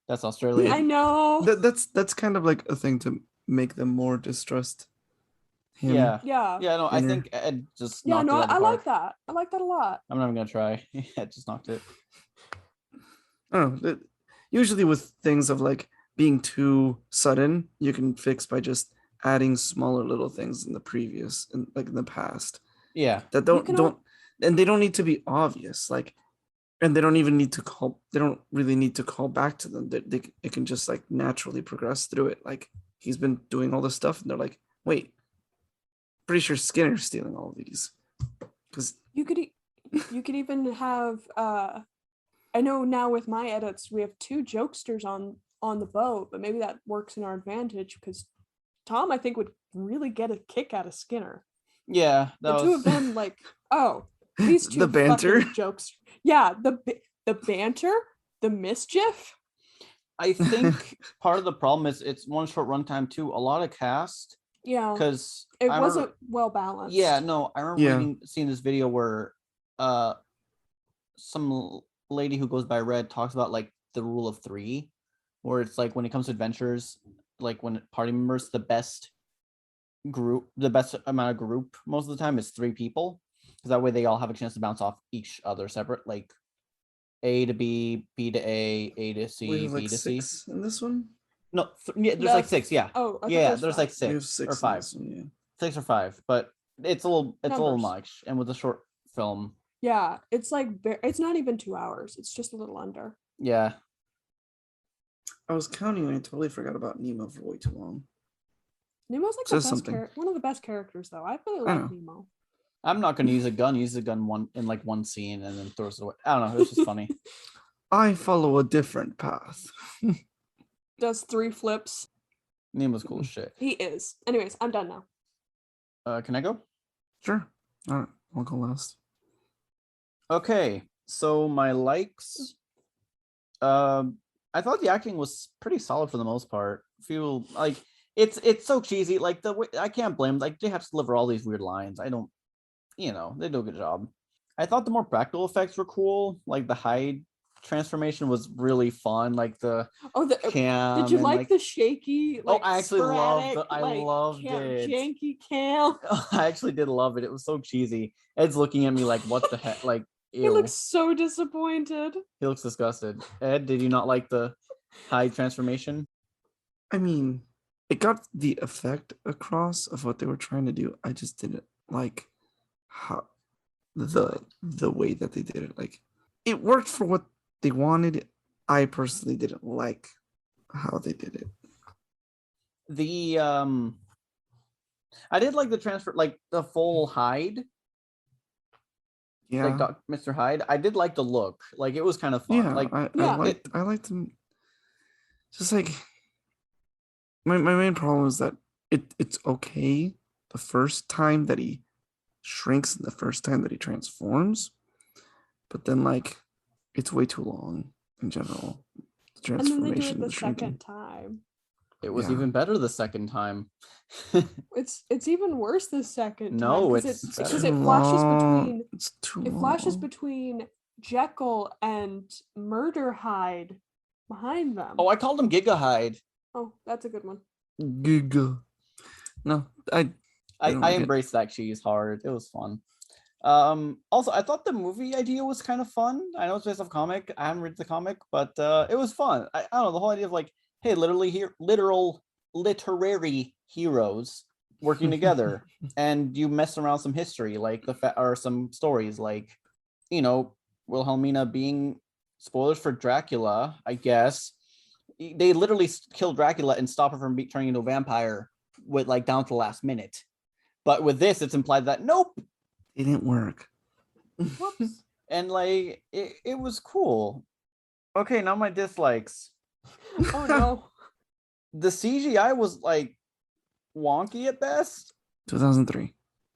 That's Australian. I know. That's kind of like a thing to make them more distrust him. Yeah. Yeah. Yeah, no, I Inner- think Ed just Yeah, knocked no, it out of the I park. like that. I like that a lot. I'm not even gonna try. Ed just knocked it. I don't know. Usually with things of like being too sudden, you can fix by just adding smaller little things in the previous and like in the past Yeah. that You can don't and they don't need to be obvious. Like, and they don't even need to call. They don't really need to call back to them. It can just like naturally progress through it. Like he's been doing all this stuff, and they're like, wait, pretty sure Skinner's stealing all of these. Because You could even have I know now with my edits we have two jokesters on the boat, but maybe that works in our advantage because Tom I think would really get a kick out of Skinner. Yeah. The two of them like, oh, these two the banter. fucking jokes. Yeah, the banter, the mischief. I think part of the problem is it's one short runtime too. A lot of cast Yeah, because it wasn't well balanced. Yeah, no, I remember Yeah. seeing this video where some lady who goes by Red talks about like the rule of three, where it's like when it comes to adventures, like when party members, the best amount of group most of the time is 3 people, because that way they all have a chance to bounce off each other separate, like A to B, B to A to C, We have B like to C. 6 in this one. No, yeah, there's like 6. Yeah, Oh, I thought yeah, there was there's 5. like We have 6 6 or in 5. this one, yeah. 6 or 5, but it's a little Numbers. much, and with a short film, Yeah, it's like it's not even 2 hours. It's just a little under. yeah. I was counting and I totally forgot about Nemo for way too long. Nemo's like Says the best something. one of the best characters though. I really I like know. Nemo. I'm not gonna use a gun. Use a gun one scene and then throws it away. I don't know. It's just funny. I follow a different path. Does 3 flips. Nemo's cool as shit. He is. Anyways, I'm done now. Can I go? Sure. All right, I'll go last. Okay. So my likes. I thought the acting was pretty solid for the most part. Feel like it's so cheesy. Like the way I can't blame. Like they have to deliver all these weird lines. I don't. They do a good job. I thought the more practical effects were cool. Like the Hyde transformation was really fun. Like the cam. Did you and, like the shaky? Like, I actually loved sporadic, I like, loved it. Janky cam. I actually did love it. It was so cheesy. Ed's looking at me like, what the heck? Like, ew. He looks so disappointed. He looks disgusted. Ed, did you not like the Hyde transformation? I mean, it got the effect across of what they were trying to do. I just didn't like how the way that they did it. Like, it worked for what they wanted. I personally didn't like how they did it. I did like the transfer, like the full Hyde. Yeah, Like Mr. Hyde. I did like the look. Like it was kind of fun. yeah. Like I liked them. Just like my main problem is that it's okay the first time that he shrinks and the first time that he transforms, but then like it's way too long in general. The And then they do transformation, it the shrinking. second time. it was Yeah. even better the second time. It's even worse the second time. No, 'cause it's because better. it flashes long. between It's too it flashes long. between Jekyll and Murder Hyde behind them. Oh, I called him Giga Hyde. Oh, that's a good one. Giga. No, I don't I like it. embraced that cheese hard. It was fun. Also, I thought the movie idea was kind of fun. I know it's based off comic. I haven't read the comic, but it was fun. I don't know, the whole idea of like, hey, literary heroes working together, and you mess around some history, like or some stories, like Wilhelmina being spoilers for Dracula, I guess. They literally kill Dracula and stop her from turning into a vampire with like down to the last minute. But with this, it's implied that nope, It didn't work. Whoops. and like it was cool. Okay, now my dislikes. Oh no. The CGI was like wonky at best. 2003.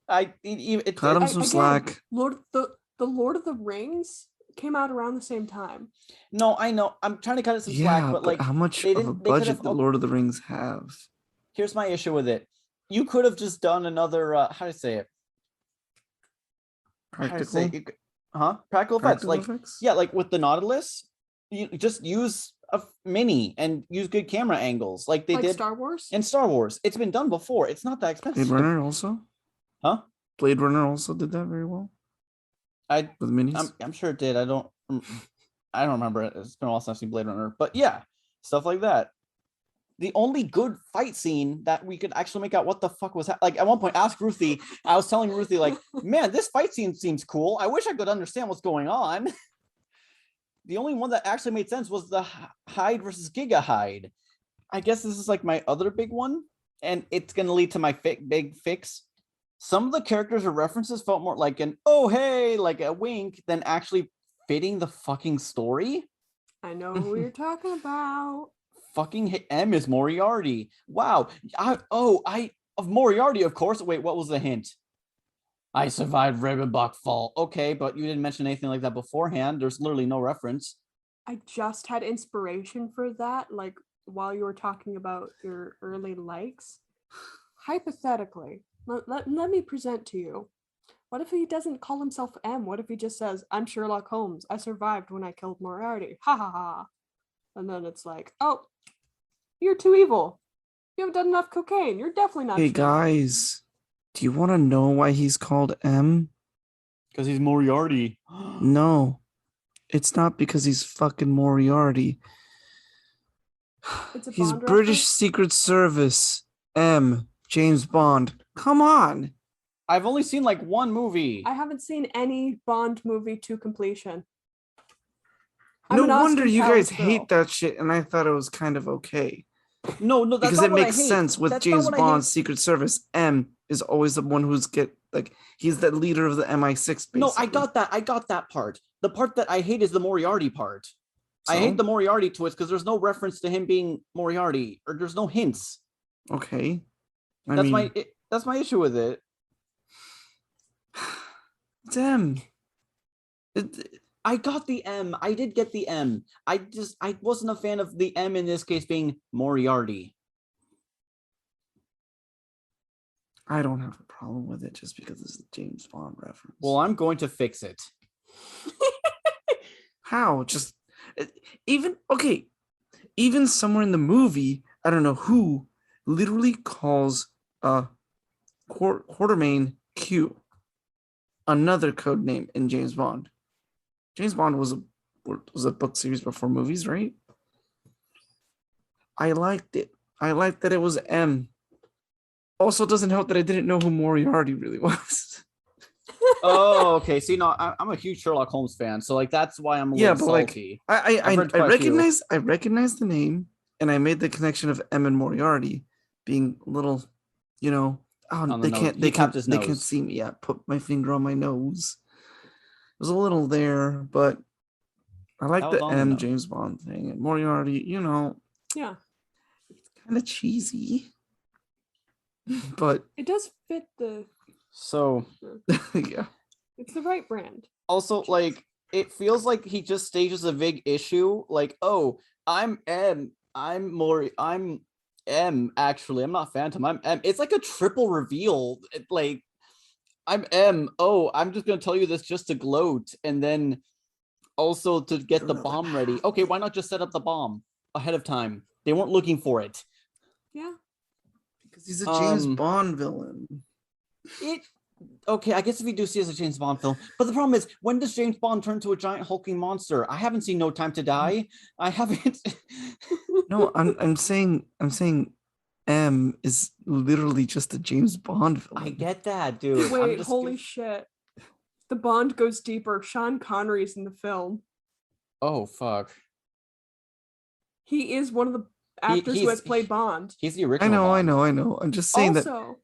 Cut him some Again, slack. the Lord of the Rings came out around the same time. No, I know. I'm trying to cut it some slack, but like how much they of a didn't. They could budget have. did Lord of the Rings have? Here's my issue with it. You could have just done another. How to say it? How to say Practical? it? Practical effects. Practical Like effects? yeah, like with the Nautilus, you just use a mini and use good camera angles, like they Like did Star Wars? in Star Wars. It's been done before. It's not that Blade expensive. Runner also? Huh? Blade Runner also did that very well with minis. I'm sure it did. I don't remember it. It's been a while since I've seen Blade Runner, but yeah, stuff like that. The only good fight scene that we could actually make out what the fuck was like at one point, ask Ruthie. I was telling Ruthie, like, man, this fight scene seems cool. I wish I could understand what's going on. The only one that actually made sense was the Hyde versus Giga Hyde. I guess this is like my other big one, and it's going to lead to my big fix. Some of the characters or references felt more like an oh hey, like a wink, than actually fitting the fucking story. I know who you're talking about. Fucking M is Moriarty. Wow. Of Moriarty, of course. Wait, what was the hint? I survived Ravenbach Fall. Okay, but you didn't mention anything like that beforehand. There's literally no reference. I just had inspiration for that, like while you were talking about your early likes. Hypothetically, let me present to you. What if he doesn't call himself M? What if he just says, I'm Sherlock Holmes. I survived when I killed Moriarty. Ha ha ha. And then it's like, oh, you're too evil. You haven't done enough cocaine. You're definitely not. Hey guys, do you want to know why he's called M? Because he's Moriarty. No, it's not because he's fucking Moriarty. It's a He's Bond British reference? Secret Service. M. James Bond. Come on. I've only seen like one movie. I haven't seen any Bond movie to completion. No wonder you guys hate that shit, and I thought it was kind of okay. No, that's because not it what makes I hate. sense with That's James Bond's Secret Service. M is always the one who's he's the leader of the MI6. Basically. No, I got that part. The part that I hate is the Moriarty part. So? I hate the Moriarty twist because there's no reference to him being Moriarty, or there's no hints. Okay, that's my issue with it. It's M. I got the M. I did get the M. I wasn't a fan of the M in this case being Moriarty. I don't have a problem with it just because it's a James Bond reference. Well, I'm going to fix it. How? Just even somewhere in the movie, I don't know who literally calls Quartermain Q, another code name in James Bond. James Bond was a book series before movies, right? I liked it. I liked that it was M. Also, it doesn't help that I didn't know who Moriarty really was. Oh, okay. See, no, I'm a huge Sherlock Holmes fan, so like that's why I'm a little salty. Like, I recognize the name, and I made the connection of M and Moriarty being little, they can't see me. Yeah, put my finger on my nose. It was a little there, but I like the M James Bond thing. And Moriarty, yeah, it's kind of cheesy, but it does fit the. So yeah, it's the right brand. Also, like it feels like he just stages a big issue. Like, oh, I'm M. I'm M. Actually, I'm not Phantom. I'm M. It's like a triple reveal. I'm M. Oh, I'm just gonna tell you this just to gloat, and then also to get the bomb ready. Okay, why not just set up the bomb ahead of time? They weren't looking for it. Yeah, because he's a James Bond villain. Okay, I guess if you do see it as a James Bond film, but the problem is, when does James Bond turn to a giant hulking monster? I haven't seen No Time to Die. I haven't. No, I'm saying M is literally just a James Bond villain. I get that, dude. Wait, holy shit. The Bond goes deeper. Sean Connery's in the film. Oh, fuck. He is one of the actors who has played Bond. He's the original I know. I'm just saying that.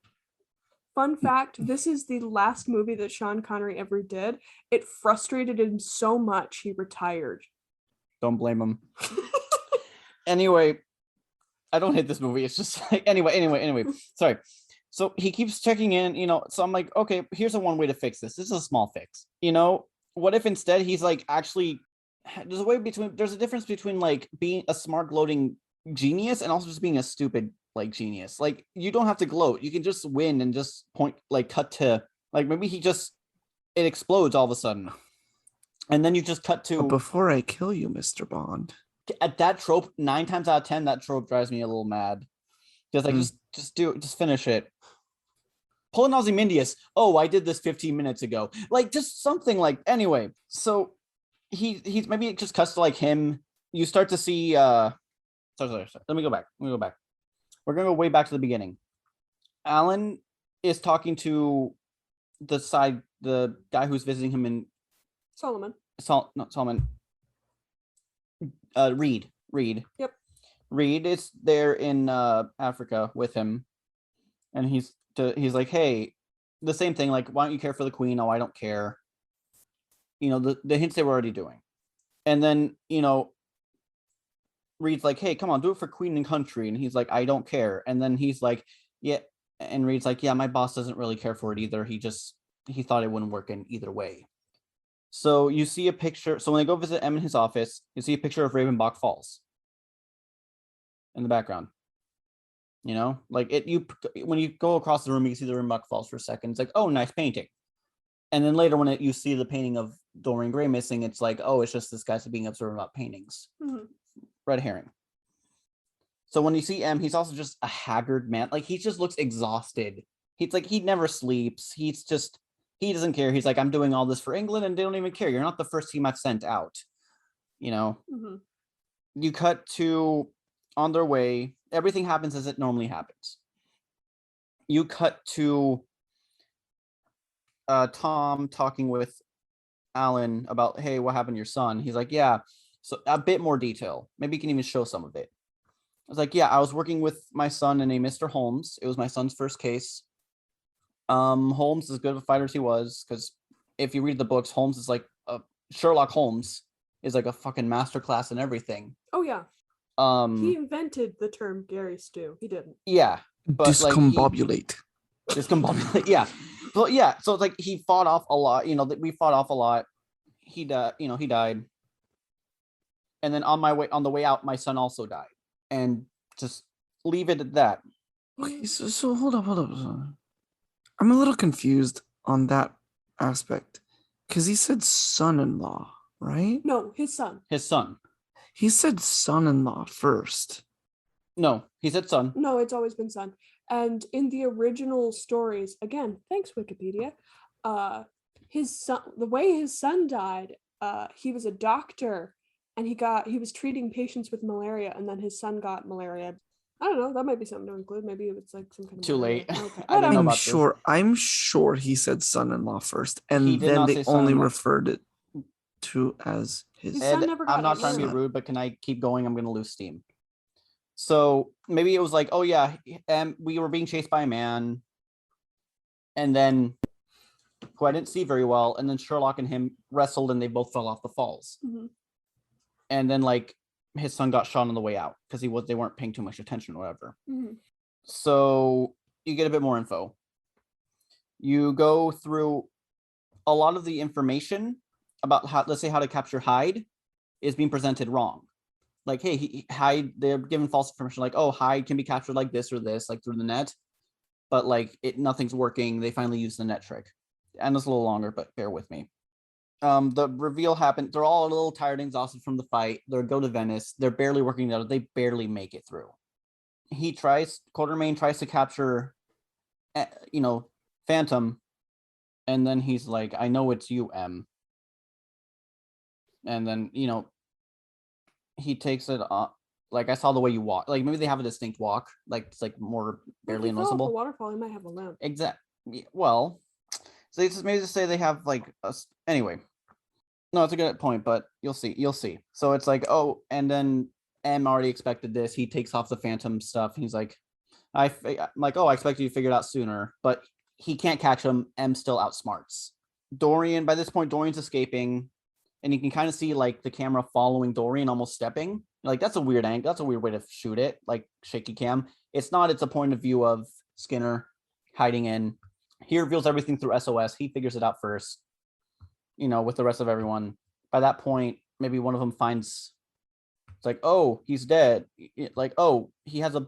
Fun fact, this is the last movie that Sean Connery ever did. It frustrated him so much he retired. Don't blame him. Anyway, I don't hate this movie. It's just like anyway. Sorry. So he keeps checking in, so I'm like, okay, here's one way to fix this. This is a small fix. What if instead he's like actually there's a difference between like being a smart gloating genius and also just being a stupid like genius. Like you don't have to gloat. You can just win and just point like cut to like maybe it explodes all of a sudden. And then you just cut to But before I kill you, Mr. Bond. At that trope, 9 times out of 10, that trope drives me a little mad. Just like just finish it. Pull an Ozymandias. Oh, I did this 15 minutes ago. Like just something like anyway. So he's maybe it just cuts to like him. You start to see sorry. Let me go back. We're gonna go way back to the beginning. Alan is talking to the guy who's visiting him in Solomon. Not Solomon. Reed. Yep. Reed is there in Africa with him, and he's like, hey, the same thing. Like, why don't you care for the queen? Oh, I don't care. The hints they were already doing, and then Reed's like, hey, come on, do it for queen and country, and he's like, I don't care, and then he's like, yeah, and Reed's like, yeah, my boss doesn't really care for it either. He thought it wouldn't work in either way. So you see a picture. So when they go visit M in his office, you see a picture of Ravenbach Falls in the background. Like when you go across the room, you see the Ravenbach Falls for a second. It's like, oh, nice painting. And then later when you see the painting of Dorian Gray missing, it's like, oh, it's just this guy's being observant about paintings. Mm-hmm. Red herring. So when you see M, he's also just a haggard man. Like he just looks exhausted. He's like, he never sleeps. He doesn't care. He's like, I'm doing all this for England and they don't even care. You're not the first team I've sent out. Mm-hmm. You cut to on their way. Everything happens as it normally happens. You cut to Tom talking with Alan about, hey, what happened to your son? He's like, yeah. So a bit more detail. Maybe you can even show some of it. I was like, yeah, I was working with my son and a Mr. Holmes. It was my son's first case. Holmes, as good of a fighter as he was, because if you read the books, Holmes is like Sherlock Holmes is like a fucking masterclass in everything. Oh yeah. He invented the term Gary Stew. He didn't. Yeah, but discombobulate. Discombobulate. Yeah, but yeah. So it's like he fought off a lot. We fought off a lot. He died. He died. And then on the way out, my son also died. And just leave it at that. Okay, so hold up. I'm a little confused on that aspect because he said son-in-law, right? No, his son. His son. He said son-in-law first. No, he said son. No, it's always been son. And in the original stories, again, thanks Wikipedia, his son, the way his son died, he was a doctor and he was treating patients with malaria, and then his son got malaria. I don't know. That might be something to include. Maybe it was like some kind of too late. Okay. I don't know about this. I'm sure he said son-in-law first, and then they only referred it to as his. Son never got I'm not trying to be rude, but can I keep going? I'm going to lose steam. So maybe it was like, oh yeah, we were being chased by a man, and then who I didn't see very well, and then Sherlock and him wrestled, and they both fell off the falls. Mm-hmm. And then like his son got shot on the way out because they weren't paying too much attention or whatever. Mm-hmm. So you get a bit more info. You go through a lot of the information about how to capture Hyde is being presented wrong. Like, hey, Hyde, they're given false information like, oh, Hyde can be captured like this or this, like through the net, but like nothing's working. They finally use the net trick, and it's a little longer, but bear with me. The reveal happened. They're all a little tired and exhausted from the fight. They go to Venice. They're barely working together. They barely make it through. Quatermain tries to capture, Phantom, and then he's like, I know it's you, M. And then, he takes it off. Like, I saw the way you walk. Like, maybe they have a distinct walk. Like, it's like more barely noticeable. The waterfall, he might have a limp. Exactly. Well, so maybe just say they have like anyway. No, it's a good point, but you'll see. So it's like, oh, and then M already expected this. He takes off the Phantom stuff. He's like, I'm like, oh, I expected you to figure it out sooner. But he can't catch him. M still outsmarts Dorian. By this point, Dorian's escaping, and you can kind of see like the camera following Dorian, almost stepping. Like that's a weird angle. That's a weird way to shoot it, like shaky cam. It's not. It's a point of view of Skinner hiding in. He reveals everything through SOS. He figures it out first, with the rest of everyone. By that point, maybe one of them finds, it's like, oh, he's dead. Like, oh, he has a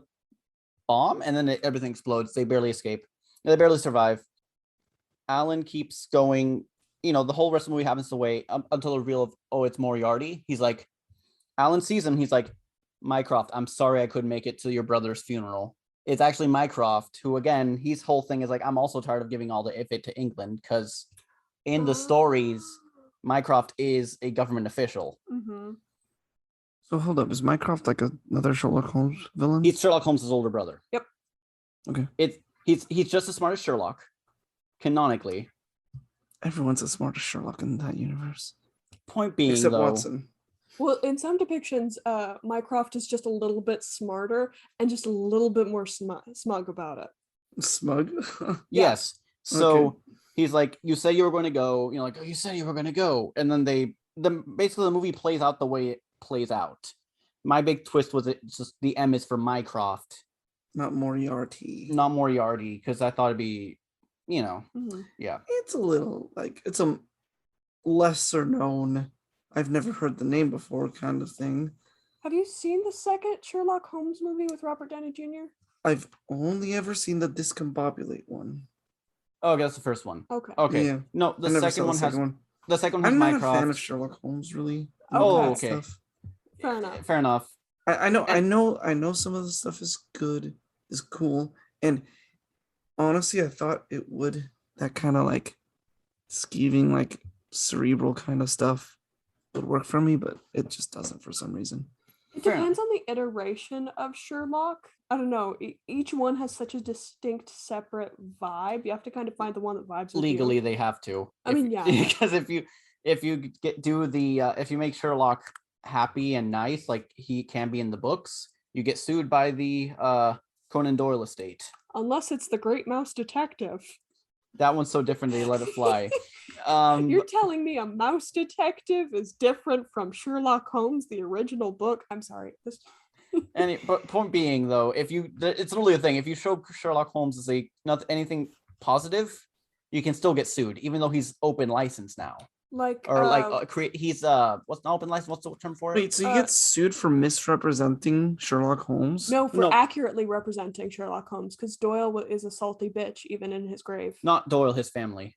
bomb, and then everything explodes. They barely escape. They barely survive. Alan keeps going. The whole rest of the movie happens to wait until the reveal of, oh, it's Moriarty. He's like, Alan sees him. He's like, Mycroft, I'm sorry I couldn't make it to your brother's funeral. It's actually Mycroft, who, again, his whole thing is like, I'm also tired of giving all the it to England, because in the stories, Mycroft is a government official. Mm-hmm. So hold up, is Mycroft like another Sherlock Holmes villain? He's Sherlock Holmes' older brother. Yep. Okay. He's just as smart as Sherlock, canonically. Everyone's as smart as Sherlock in that universe. Point being, except though, Watson. Well, in some depictions, Mycroft is just a little bit smarter and just a little bit more smug about it. Smug? Yes. So Okay. he's like, you say you were going to go, like, oh, you said you were going to go. And then basically the movie plays out the way it plays out. My big twist was it's just the M is for Mycroft. Not Moriarty. Not Moriarty, because I thought it'd be, Mm-hmm. yeah. It's a little, like, it's a lesser known, I've never heard the name before kind of thing. Have you seen the second Sherlock Holmes movie with Robert Downey Jr.? I've only ever seen the discombobulate one. Oh, that's the first one. Okay. Okay. Yeah. No, I never saw the second one. The second one has I'm not Mycroft. a fan of Sherlock Holmes, really. Oh, Okay. okay. Fair enough. Fair enough. I know some of the stuff is good, is cool, and honestly, I thought it would, that kind of like skeeving, like cerebral kind of stuff would work for me, but it just doesn't for some reason. It Fair depends on the iteration of Sherlock. I don't know. Each one has such a distinct, separate vibe. You have to kind of find the one that vibes with Legally, you. they have to. I mean, yeah. Because if you if you make Sherlock happy and nice like he can be in the books, you get sued by the Conan Doyle estate. Unless it's the Great Mouse Detective. That one's so different they let it fly. You're telling me a mouse detective is different from Sherlock Holmes, the original book? I'm sorry. But point being, though, it's literally a thing. If you show Sherlock Holmes as anything positive, you can still get sued, even though he's open license now. He's what's not open license? What's the term for it? Wait, so you get sued for misrepresenting Sherlock Holmes? No, for accurately representing Sherlock Holmes, because Doyle is a salty bitch, even in his grave. Not Doyle, his family.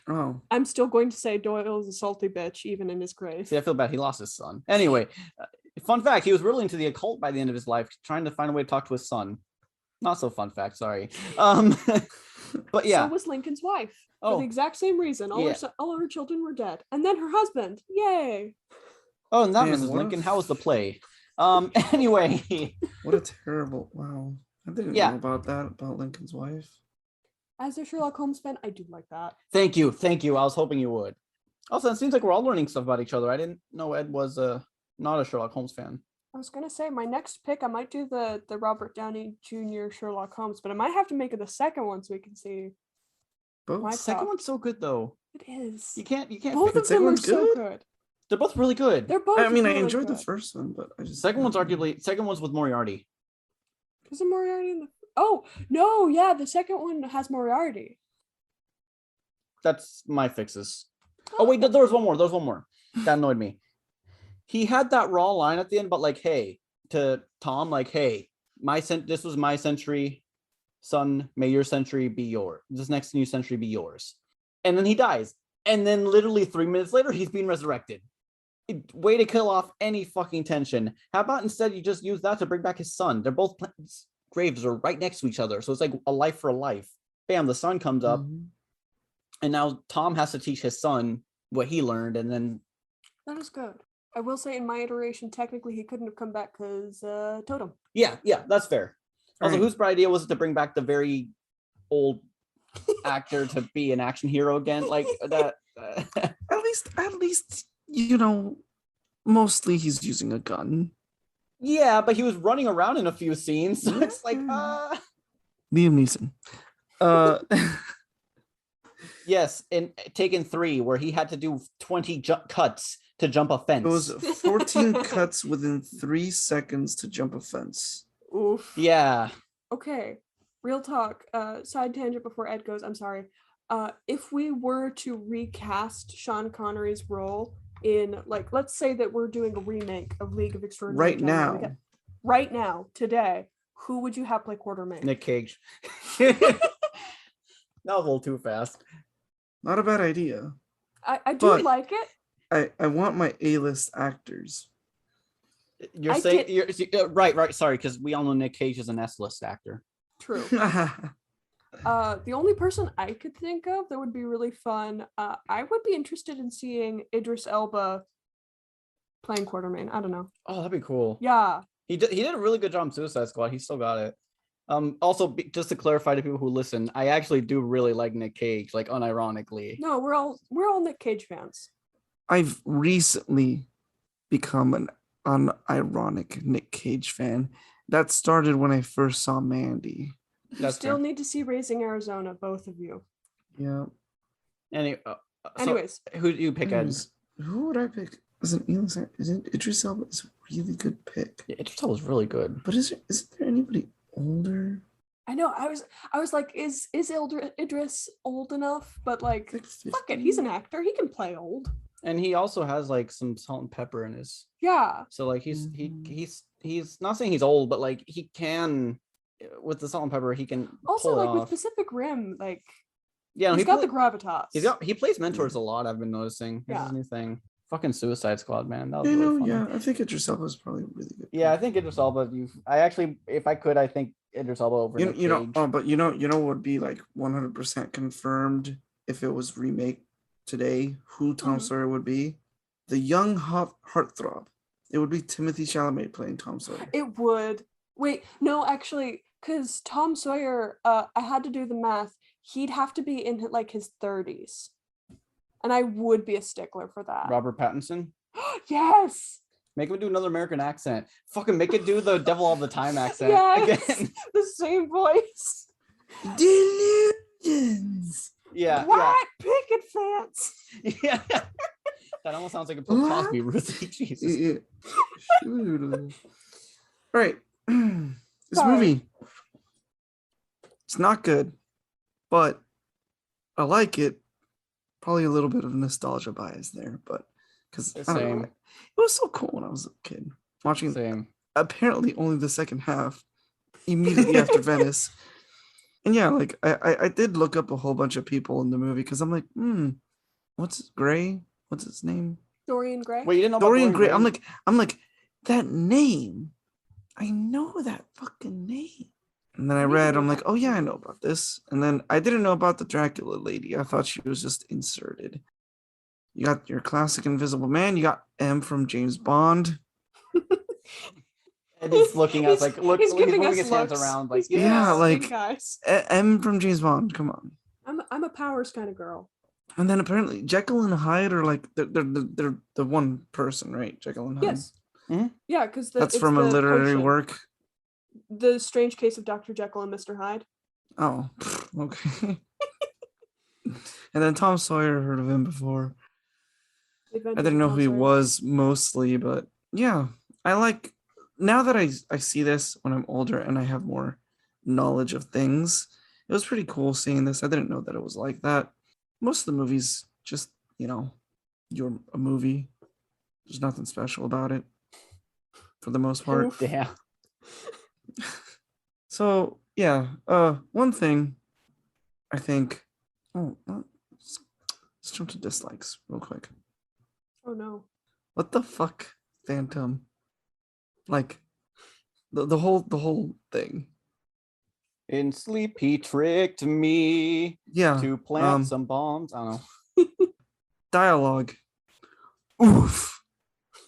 Oh. I'm still going to say Doyle is a salty bitch, even in his grave. See, I feel bad. He lost his son. Anyway, fun fact, he was really into the occult by the end of his life, trying to find a way to talk to his son. Not so fun fact, sorry. But yeah. So was Lincoln's wife. Oh. For the exact same reason. All her children were dead. And then her husband. Yay. Oh, and that Man, Mrs. what Lincoln. How was the play? Anyway. What a terrible, wow. I didn't know about that, about Lincoln's wife. As a Sherlock Holmes fan, I do like that. Thank you. I was hoping you would. Also, it seems like we're all learning stuff about each other. I didn't know Ed was not a Sherlock Holmes fan. I was going to say, my next pick, I might do the Robert Downey Jr. Sherlock Holmes, but I might have to make it the second one so we can see. Both? The second one's so good, though. It is. You can't. Both of them are so good. They're both really good. They're both. I mean, really I enjoyed good. the first one, but I just. Second one's with Moriarty. Is it Moriarty in the? Oh no! Yeah, the second one has Moriarty. That's my fixes. Oh wait, there was one more. That annoyed me. He had that raw line at the end, but like, hey, to Tom, like, hey, this was my century, son. May your century be yours. This next new century be yours. And then he dies. And then literally 3 minutes later, he's being resurrected. Way to kill off any fucking tension. How about instead you just use that to bring back his son? They're both graves are right next to each other, so it's like a life for a life. Bam, the sun comes up, and now Tom has to teach his son what he learned, and then that is good. I will say, in my iteration, technically he couldn't have come back because Totem. Yeah, that's fair. Also, whose idea was it to bring back the very old actor to be an action hero again? Like that. At least, you know, mostly he's using a gun. Yeah, but he was running around in a few scenes, so it's like, Liam Neeson. Yes, in Taken 3, where he had to do 20 cuts to jump a It was fence. 14 cuts within 3 seconds to jump a fence. Oof. Yeah. Okay. Real talk. Side tangent before Ed goes. I'm sorry. If we were to recast Sean Connery's role in, like, let's say that we're doing a remake of League of Extraordinary Right Gentlemen. now. Right now, today, who would you have play Quartermain? Nick Cage. That was a little too fast. Not a bad idea. I do But- like it. I want my A-list actors. You're I saying get- you're right. Sorry, because we all know Nick Cage is an S-list actor. True. The only person I could think of that would be really fun, I would be interested in seeing Idris Elba playing Quartermain. I don't know. Oh, that'd be cool. Yeah. He did a really good job in Suicide Squad. He still got it. Also, just to clarify to people who listen, I actually do really like Nick Cage, like unironically. No, we're all Nick Cage fans. I've recently become an unironic Nick Cage fan. That started when I first saw Mandy. You That's still fair. need to see Raising Arizona, both of you. Yeah. Anyways, who do you pick, Ed? Anyways, who would I pick as an A-list actor? Isn't Idris Elba is a really good pick? Yeah, Idris Elba was really good. But isn't there anybody older? I know. I was like, is Idris old enough? But like, Like fuck it, 50? he's an actor. He can play old. And he also has like some salt and pepper in his. Yeah. So like Mhm. he's not saying he's old, but like he can, with the salt and pepper, he can Also, pull it like with off. Pacific Rim, like Yeah, no, he's got the gravitas. he plays mentors a lot. I've been noticing. This is Yeah. a new thing. Fucking Suicide Squad, man. That was I really know, funny. yeah. I think Idris Elba is probably really good. Yeah, I think Idris Elba. I actually, if I could, I think Idris Elba over Nick You know, Cage. but you know what would be like 100% confirmed if it was remake today? Who Tom Mhm. Sawyer would be? The young hot heartthrob. It would be Timothy Chalamet playing Tom Sawyer. It would. Wait, no, actually, because Tom Sawyer, I had to do the math. He'd have to be in like his 30s. And I would be a stickler for that. Robert Pattinson. Yes. Make him do another American accent. Fucking make it do the Devil All the Time accent Yes. again. The same voice. Delusions. Yeah, White picket fence. yeah. That almost sounds like a Bill Cosby, Ruthie. Jesus. Yeah. Shoot. All right. This Sorry. movie, it's not good, but I like it. Probably a little bit of nostalgia bias there, but because Same. it was so cool when I was a kid watching. Same. Apparently, only the second half, immediately after Venice. And yeah, like I did look up a whole bunch of people in the movie because I'm like, what's Gray? What's his name? Dorian Gray. Wait, you didn't know about Dorian Gray. I'm like that name. I know that fucking name. And then I Me read, too. I'm like, oh yeah, I know about this. And then I didn't know about the Dracula lady. I thought she was just inserted. You got your classic Invisible Man. You got M from James Bond. And he's looking at us like, look, he's he's giving moving us his hands looks. around like, He's giving Yeah, us like- stink eyes. M from James Bond. Come on. I'm a powers kind of girl. And then apparently Jekyll and Hyde are like they're the one person, right? Jekyll and Hyde. Yes. Mhm. Yeah, because That's from a literary work. The Strange Case of Dr. Jekyll and Mr. Hyde. Oh, okay. And then Tom Sawyer, heard of him before. The I Adventures didn't of know Tom who he Sawyer. was mostly, but yeah, I like now that I see this when I'm older and I have more knowledge of things. It was pretty cool seeing this. I didn't know that it was like that. Most of the movies just, you're a movie. There's nothing special about it for the most part. Oof. yeah. So yeah, one thing I think. Let's jump to dislikes real quick. Oh no. What the fuck, Phantom? Like the whole thing. In sleep, he tricked me Yeah. to plant some bombs. I don't know. Dialogue. Oof.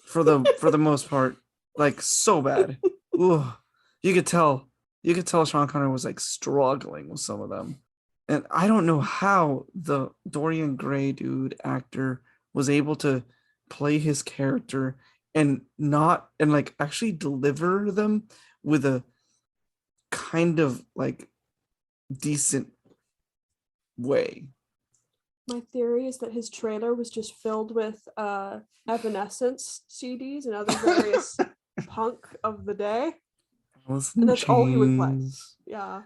For the most part, like so bad. Ooh. You could tell Sean Connery was like struggling with some of them. And I don't know how the Dorian Gray dude actor was able to play his character and like actually deliver them with a kind of like decent way. My theory is that his trailer was just filled with Evanescence CDs and other various punk of the day. Alice And in that's all he would play. Chains. Yeah.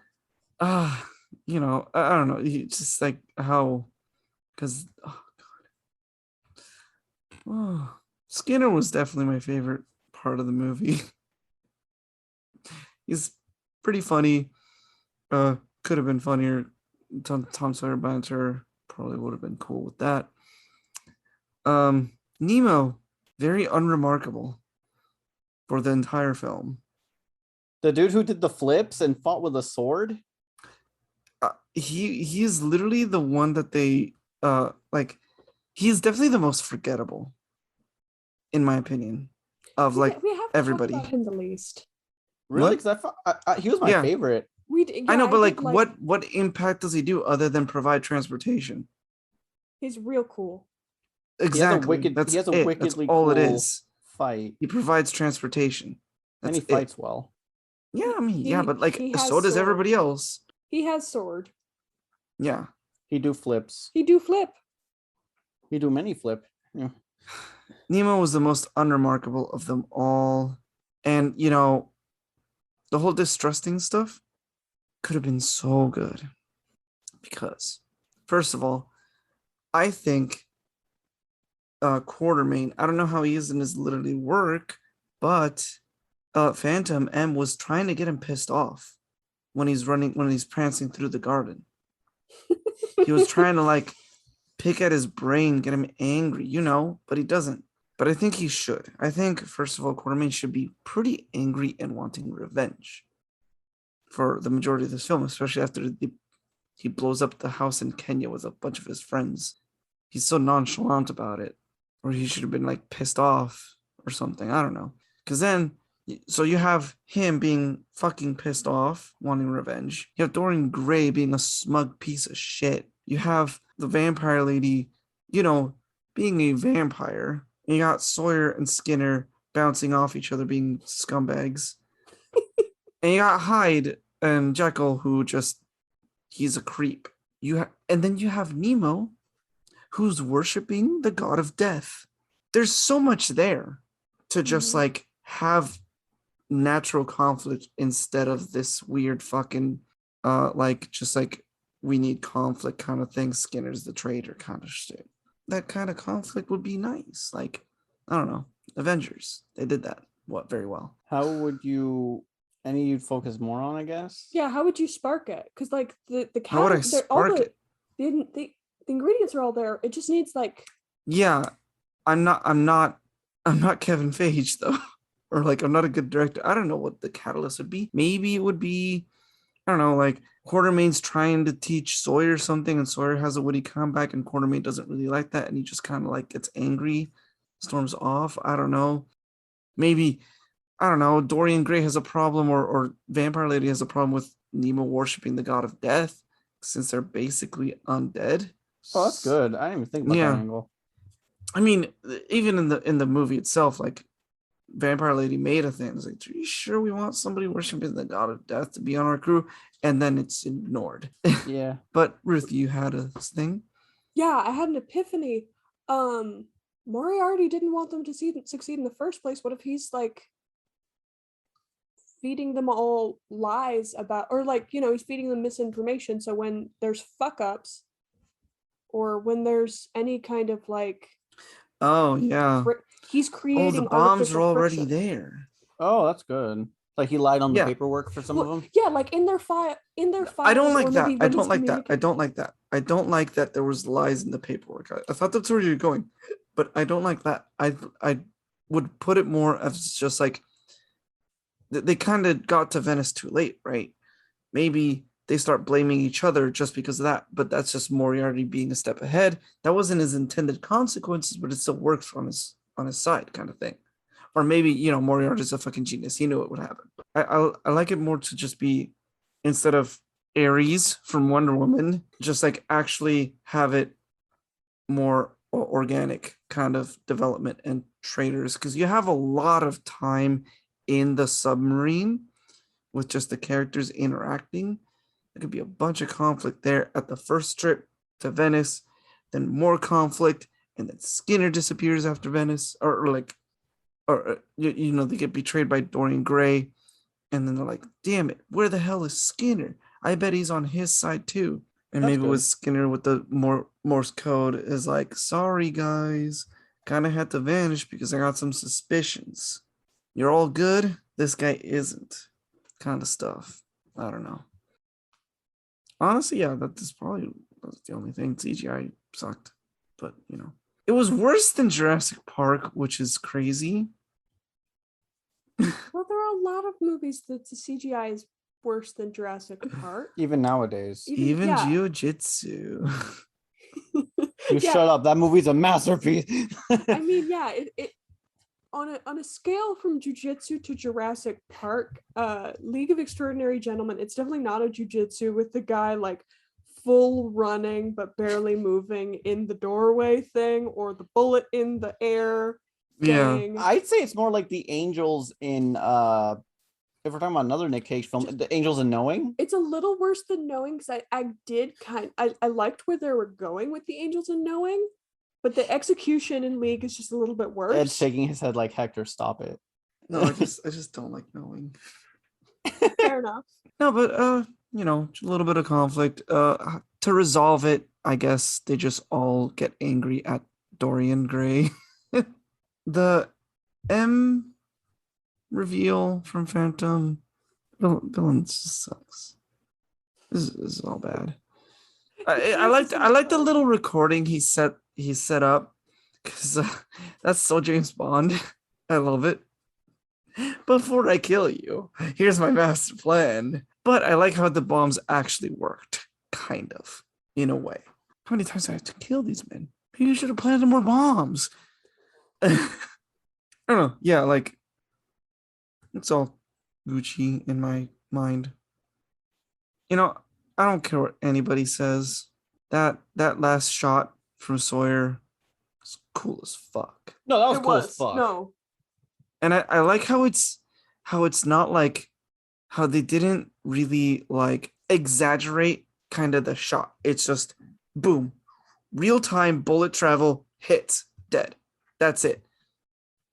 You know, I don't know. Just like how, because Skinner was definitely my favorite part of the movie. He's pretty funny. Could have been funnier. Tom Sawyer banter probably would have been cool with that. Nemo, very unremarkable for the entire film. The dude who did the flips and fought with a sword. He is literally the one that they like. He's definitely the most forgettable, in my opinion, of like we have to everybody. talk about him the least. Really? What? Because he was my Yeah. favorite. I know, but like, what impact does he do other than provide transportation? He's real cool. Exactly. He has a That's wickedly all cool it is. fight. He provides transportation. And That's he fights well. Yeah, I mean, He- but like, he has so does sword. everybody else. He has sword. Yeah. He do flips. He do flip. He do many flip. Yeah. Nemo was the most unremarkable of them all. And, you know, the whole distrusting stuff could have been so good. Because, first of all, I think Quartermain, I don't know how he is in his literally work, but Phantom M was trying to get him pissed off when he's prancing through the garden. He was trying to like pick at his brain, get him angry, you know, but he doesn't. But I think he should. I think, first of all, Quartermain should be pretty angry and wanting revenge for the majority of this film, especially after he blows up the house in Kenya with a bunch of his friends. He's so nonchalant about it, or he should have been like pissed off or something. I don't know. Because then, so you have him being fucking pissed off, wanting revenge. You have Dorian Gray being a smug piece of shit. You have the vampire lady, you know, being a vampire. And you got Sawyer and Skinner bouncing off each other, being scumbags. And you got Hyde and Jekyll, who just, he's a creep. And then you have Nemo, who's worshiping the god of death. There's so much there to just like have natural conflict instead of this weird fucking like just like we need conflict kind of thing. Skinner's the traitor kind of shit. That kind of conflict would be nice. Like, I don't know, Avengers, they did that very well. How would you? Any you'd focus more on, I guess. Yeah, how would you spark it? Because like the How would I spark it? The ingredients are all there. It just needs like. Yeah, I'm not Kevin Feige though, or like I'm not a good director. I don't know what the catalyst would be. Maybe it would be, I don't know, like Quartermain's trying to teach Sawyer something, and Sawyer has a witty comeback, and Quartermain doesn't really like that, and he just kind of like gets angry, storms off. I don't know. Maybe, I don't know, Dorian Gray has a problem, or Vampire Lady has a problem with Nemo worshiping the god of death, since they're basically undead. Oh, that's good. I didn't even think about that angle. I mean, even in the movie itself, like Vampire Lady made a thing. It's like, are you sure we want somebody worshiping the god of death to be on our crew? And then it's ignored. Yeah. But Ruth, you had a thing? Yeah, I had an epiphany. Moriarty didn't want them to succeed in the first place. What if he's like feeding them all lies about, or like, you know, he's feeding them misinformation. So when there's fuck ups, or when there's any kind of like, oh yeah, he's creating. Oh, the bombs are already friction. there. Oh, that's good. Like he lied on the paperwork for some of them. Yeah, like in their file. I don't like that. I don't like that. I don't like that. I don't like that there was lies in the paperwork. I thought that's where you're going, but I don't like that. I would put it more as just like they kind of got to Venice too late, right? Maybe they start blaming each other just because of that, but that's just Moriarty being a step ahead. That wasn't his intended consequences, but it still works on his side, kind of thing. Or maybe, you know, Moriarty's a fucking genius. He knew it would happen. I like it more to just be, instead of Ares from Wonder Woman, just like actually have it more organic kind of development and traders, because you have a lot of time in the submarine with just the characters interacting. There could be a bunch of conflict there at the first trip to Venice. then more conflict, and then Skinner disappears after Venice, they get betrayed by Dorian Gray, and then they're like, damn it, where the hell is Skinner? I bet he's on his side too. And That's maybe good. with Skinner with the Morse code is like, sorry guys, kind of had to vanish because I got some suspicions. You're all good. This guy isn't. Kind of stuff. I don't know. Honestly, yeah, that's the only thing. CGI sucked, but it was worse than Jurassic Park, which is crazy. Well, there are a lot of movies that the CGI is worse than Jurassic Park. Even nowadays. Even yeah. Jiu-Jitsu. You Yeah. shut up. That movie's a masterpiece. I mean, yeah, it on a scale from Jiu-Jitsu to Jurassic Park, League of Extraordinary Gentlemen, it's definitely not a Jiu-Jitsu with the guy like full running but barely moving in the doorway thing, or the bullet in the air thing. Yeah. I'd say it's more like the angels in if we're talking about another Nick Cage film, the Angels in Knowing. It's a little worse than Knowing, because I liked where they were going with the Angels in Knowing, but the execution in League is just a little bit worse. Ed's shaking his head like, Hector, stop it. No, I just don't like knowing. Fair enough. No, but a little bit of conflict. To resolve it, I guess they just all get angry at Dorian Gray. The M reveal from Phantom villain sucks. This is all bad. I like the little recording he set up, because that's so James Bond. I love it. Before I kill you, here's my master plan. But I like how the bombs actually worked, kind of, in a way. How many times do I have to kill these men? You should have planted more bombs. I don't know. Yeah, like, it's all Gucci in my mind. I don't care what anybody says. That last shot from Sawyer is cool as fuck. No, that was It cool as was. fuck. No. And I like how it's not like how they didn't really like exaggerate kind of the shot. It's just boom, real time bullet travel, hits, dead. That's it.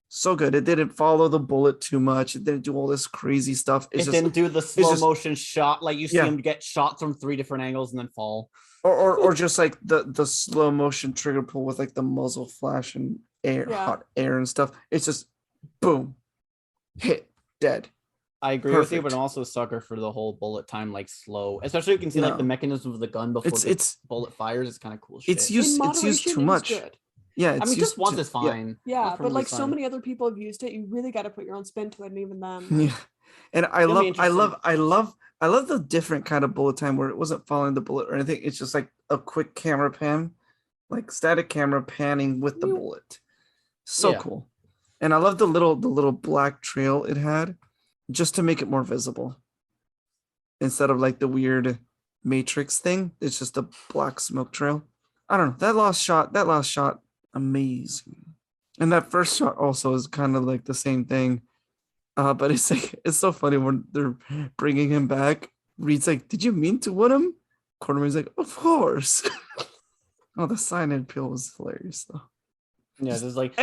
So good. It didn't follow the bullet too much. It didn't do all this crazy stuff. It didn't do the slow motion shot, like you see him get shot from 3 different angles and then fall. Or just like the slow motion trigger pull with like the muzzle flash and air, hot air and stuff. It's just boom, hit, dead. I agree with you, but I'm also a sucker for the whole bullet time, like slow. Especially you can see like the mechanism of the gun before the bullet fires. It's kind of cool shit. It's used too much. Good. Yeah, I mean, just once is fine. Yeah, but like so many other people have used it, you really got to put your own spin to it, and even then. Yeah, and I love the different kind of bullet time where it wasn't following the bullet or anything. It's just like a quick camera pan, like static camera panning with the bullet. So cool. And I love the little black trail it had, just to make it more visible. Instead of like the weird Matrix thing, it's just a black smoke trail. I don't know. That last shot, amazing. And that first shot also is kind of like the same thing. But it's like, it's so funny when they're bringing him back. Reed's like, "Did you mean to wound him?" Quartermain's like, "Of course." Oh, the cyanide pill was hilarious though. Yeah, just like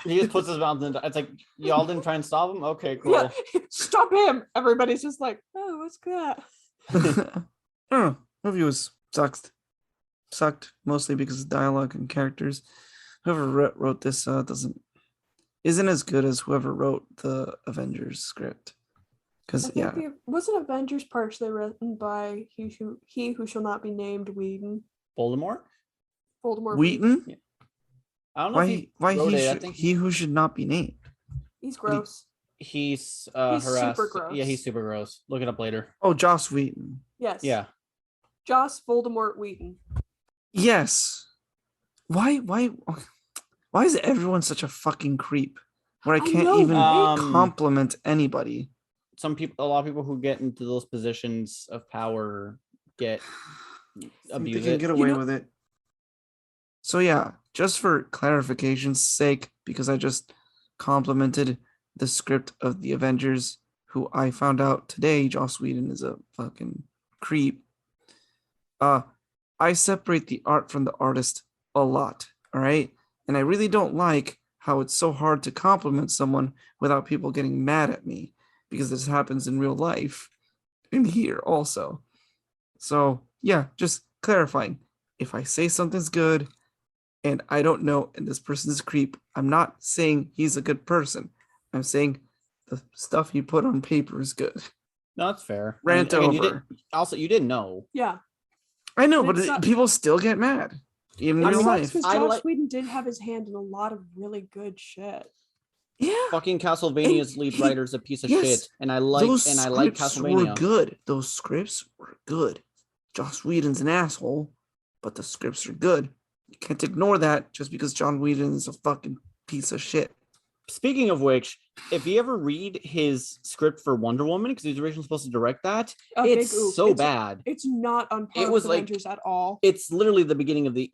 he just puts his mouth in. It's like, y'all didn't try and stop him. Okay, cool. Yeah, stop him. Everybody's just like, "Oh, what's that?" I don't know. Movie was sucked mostly because of dialogue and characters. Whoever wrote this isn't as good as whoever wrote the Avengers script. Because wasn't Avengers partially written by he who shall not be named Whedon? Voldemort. Wheaton? Yeah. I don't know why he who should not be named. He's gross. He's harassed. Super gross. Yeah, he's super gross. Look it up later. Oh, Joss Wheaton. Yes. Yeah. Joss Voldemort Wheaton. Yes. Why is everyone such a fucking creep? Where I can't even compliment anybody. A lot of people who get into those positions of power get abused. They can get away with it. So yeah, just for clarification's sake, because I just complimented the script of the Avengers, who I found out today Joss Whedon is a fucking creep. I separate the art from the artist a lot. All right. And I really don't like how it's so hard to compliment someone without people getting mad at me, because this happens in real life and here also. So, yeah, just clarifying. If I say something's good and I don't know, and this person's a creep, I'm not saying he's a good person. I'm saying the stuff you put on paper is good. No, that's fair. Rant again, over. You didn't know. Yeah. I know, And but people still get mad, even in It real sucks life. because I Joss like- Whedon did have his hand in a lot of really good shit. Yeah, Fucking Castlevania's lead writer's a piece of yes, shit, and I like scripts were Castlevania. good. Those scripts were good. Joss Whedon's an asshole, but the scripts are good. You can't ignore that just because John Whedon is a fucking piece of shit. Speaking of which, if you ever read his script for Wonder Woman, because he was originally supposed to direct that, it's Big oof. so bad. It's not on par It with was like- Avengers at all. It's literally the beginning of the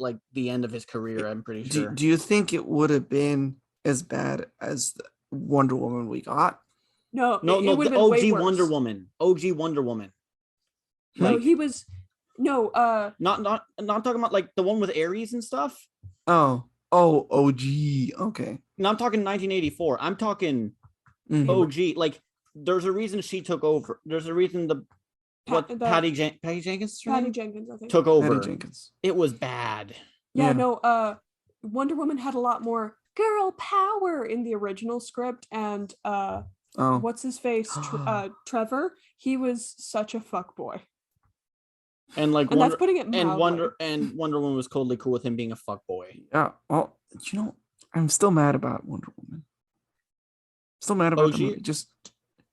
end of his career. I'm pretty sure. Do you think it would have been as bad as the Wonder Woman we got? No, no, it would the have been way OG worse. Wonder Woman. OG Wonder Woman. No, Like, he was not talking about like the one with Ares and stuff. Oh, OG. Okay. No, I'm talking 1984. I'm talking Mhm. OG. Like, there's a reason she took over. There's a reason Patty Jenkins Patty Jenkins, I think. took over. Patty Jenkins. It was bad. Yeah. No, Wonder Woman had a lot more girl power in the original script, and Oh, what's his face? Trevor, he was such a fuckboy. And like And Wonder, that's putting it mildly. and Wonder Woman was totally cool with him being a fuckboy. yeah. Well, I'm still mad about Wonder Woman. Still mad about the OG? movie. Just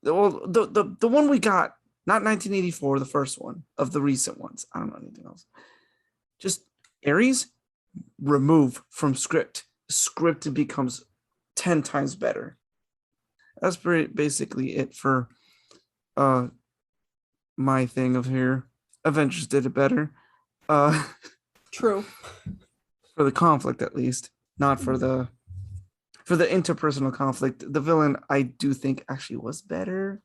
the one we got, not 1984, the first one of the recent ones. I don't know anything else. Just Ares, remove from script. Script becomes 10 times better. That's basically it for my thing of here. Avengers did it better. True. For the conflict at least, not for the interpersonal conflict. The villain I do think actually was better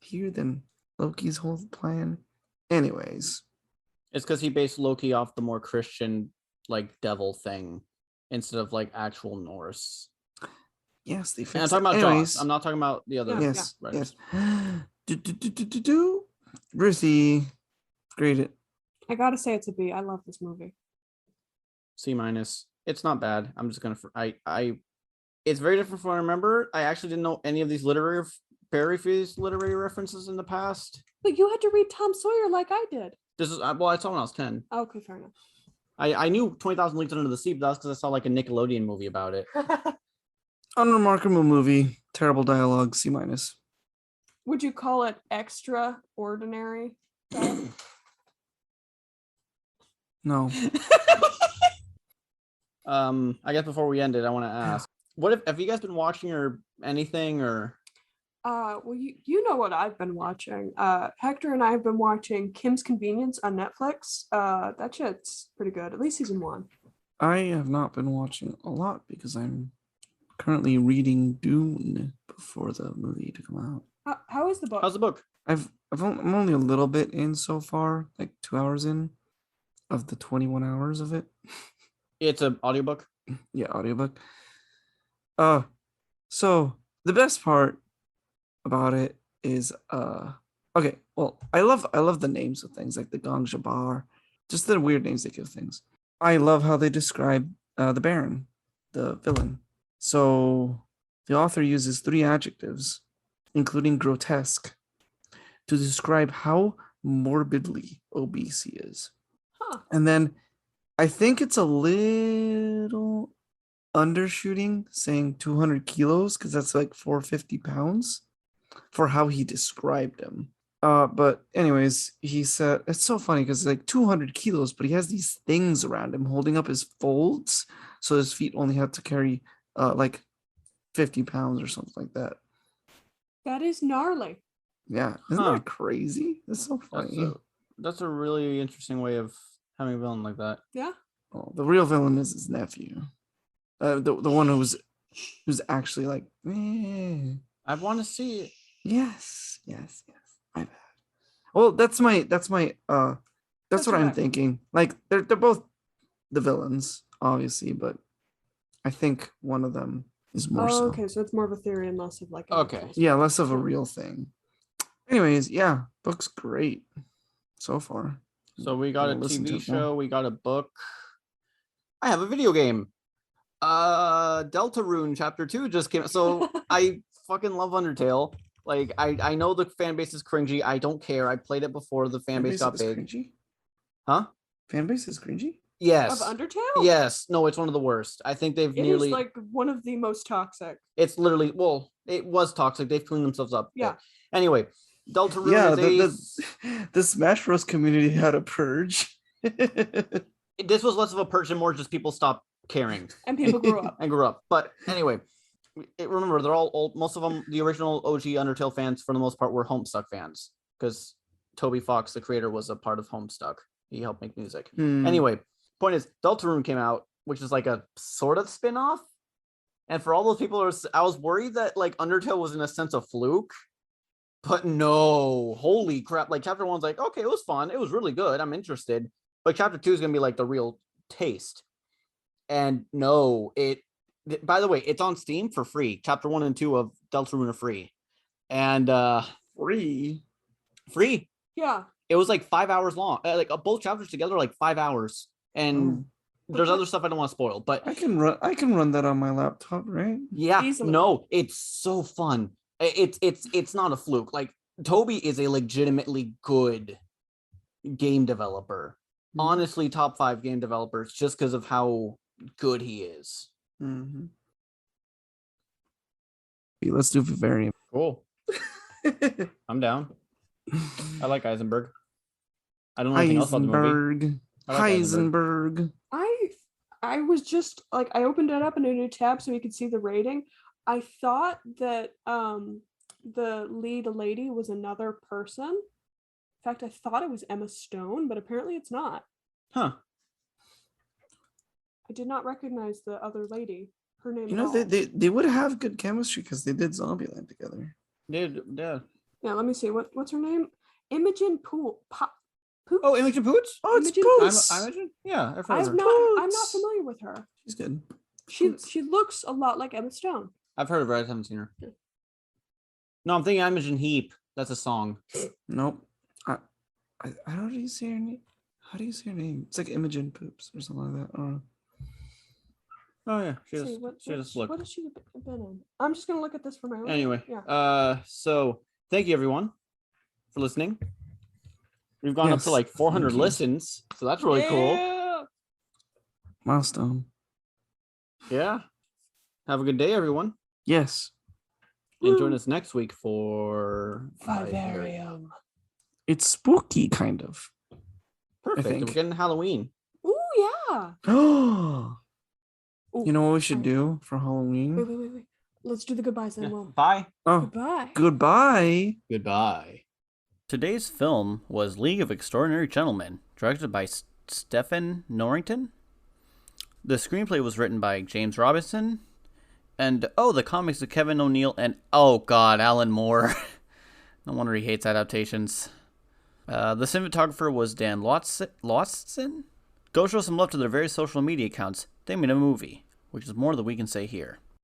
here than Loki's whole plan. Anyways, It's because he based Loki off the more Christian like devil thing instead of like actual Norse. yes, they fixed And I'm talking about Anyways, Joss. I'm not talking about the other. Yeah. yes, writers. yes. Ruthie, grade it. I gotta say it's a B. I love this movie. C-. It's not bad. I'm just gonna. It's very different from what I remember. I actually didn't know any of these literary references in the past. But you had to read Tom Sawyer like I did. This is well, I saw when I was 10. Okay, fair enough. I knew 20,000 Leagues Under the Sea, but that's because I saw like a Nickelodeon movie about it. Unremarkable movie. Terrible dialogue. C-. Would you call it extraordinary? No. I guess before we end it, I want to ask, have you guys been watching or anything or? Well, you know what I've been watching. Hector and I have been watching Kim's Convenience on Netflix. That shit's pretty good. At least season 1. I have not been watching a lot because I'm currently reading Dune before the movie to come out. How is the book? How's the book? I'm only a little bit in so far, like 2 hours in of the 21 hours of it. It's an audiobook. Yeah, audiobook. So the best part about it is okay, well, I love the names of things like the Gong Jabbar, just the weird names they give things. I love how they describe the Baron, the villain. So the author uses 3 adjectives, including grotesque, to describe how morbidly obese he is. Huh. And then I think it's a little undershooting saying 200 kilos because that's like 450 pounds for how he described him. But anyways, he said it's so funny because it's like 200 kilos, but he has these things around him holding up his folds, so his feet only have to carry like 50 pounds or something like that. That is gnarly. Yeah, isn't Huh. that crazy? That's so funny. That's a really interesting way of having a villain like that. Yeah. Oh, the real villain is his nephew, the one who's actually like, I want to see it. yes. My bad. Well, that's my That's what I'm correct. thinking. Like they're both the villains, obviously, but I think one of them is more Oh, so. okay, so it's more of a theory and less of like an Okay. actual Yeah, story. less of a Cool. real thing. Anyways, yeah, book's great so far. So we got a Gonna listen to TV it more. show, we got a book. I have a video game. Deltarune Chapter 2 just came out. So I fucking love Undertale. Like I know the fan base is cringy. I don't care. I played it before the fan base got is big. cringy. Huh? Fan base is cringy. Yes. Of Undertale? Yes. No, it's one of the worst. I think they've It nearly is like one of the most toxic. it's literally well, it was toxic. They've cleaned themselves up. Yeah. Anyway, Deltarune Yeah, is the Smash Bros community had a purge. this was less of a purge and more just people stopped caring. And people grew up. And grew up. But anyway, remember they're all old. Most of them, the original OG Undertale fans, for the most part, were Homestuck fans because Toby Fox, the creator, was a part of Homestuck. He helped make music. Anyway, point is, Deltarune came out, which is like a sort of spin-off. And for all those people, I was worried that like Undertale was in a sense a fluke. But no, holy crap! Like chapter 1's like, okay, it was fun, it was really good, I'm interested. But chapter 2 is gonna be like the real taste. And no, by the way, it's on Steam for free. Chapter 1 and 2 of Deltarune are free. And Free. Yeah. It was like 5 hours long. Like both chapters together are like 5 hours. And there's other stuff I don't want to spoil, but I can run that on my laptop, right? yeah, Easily. no, it's so fun. It's not a fluke. Like Toby is a legitimately good game developer. Honestly, top 5 game developers just because of how good he is. Mm-hmm. Let's do Vivarium. Cool. I'm down. I like Eisenberg. I don't know anything else about the movie. Heisenberg. I was just like, I opened it up in a new tab so we could see the rating. I thought that the lead lady was another person. In fact, I thought it was Emma Stone, but apparently it's not. Huh. I did not recognize the other lady. Her name. You know, they would have good chemistry because they did Zombieland together. Dude, yeah. Yeah, let me see. What's her name? Imogen Poots? Oh, Imogen Poots? Oh, it's Imogen Poots. Imogen? Yeah, I've heard of her. I'm not familiar with her. She's good. She looks a lot like Emma Stone. I've heard of her. I haven't seen her. No, I'm thinking Imogen Heap. That's a song. Nope. I how do you say her name? How do you say her name? It's like Imogen Poops or something like that. I don't know. Oh yeah, she What just look. has she been in? I'm just gonna look at this for my own. Anyway, Yeah. So thank you everyone for listening. We've gone up to like 400 listens, so that's really cool. Milestone. Yeah. Have a good day, everyone. Yes. And join us next week for Vivarium. It's spooky, kind of. Perfect. think. We're getting Halloween. Ooh, yeah. Oh. Ooh, You know what we should do for Halloween? Wait. Let's do the goodbyes then. We'll... Bye. Oh, Goodbye. goodbye. Goodbye. Today's film was League of Extraordinary Gentlemen, directed by Stephen Norrington. The screenplay was written by James Robinson. And, the comics of Kevin O'Neill and, Alan Moore. No wonder he hates adaptations. The cinematographer was Dan Lawson. Go show some love to their various social media accounts. They made a movie, which is more than we can say here.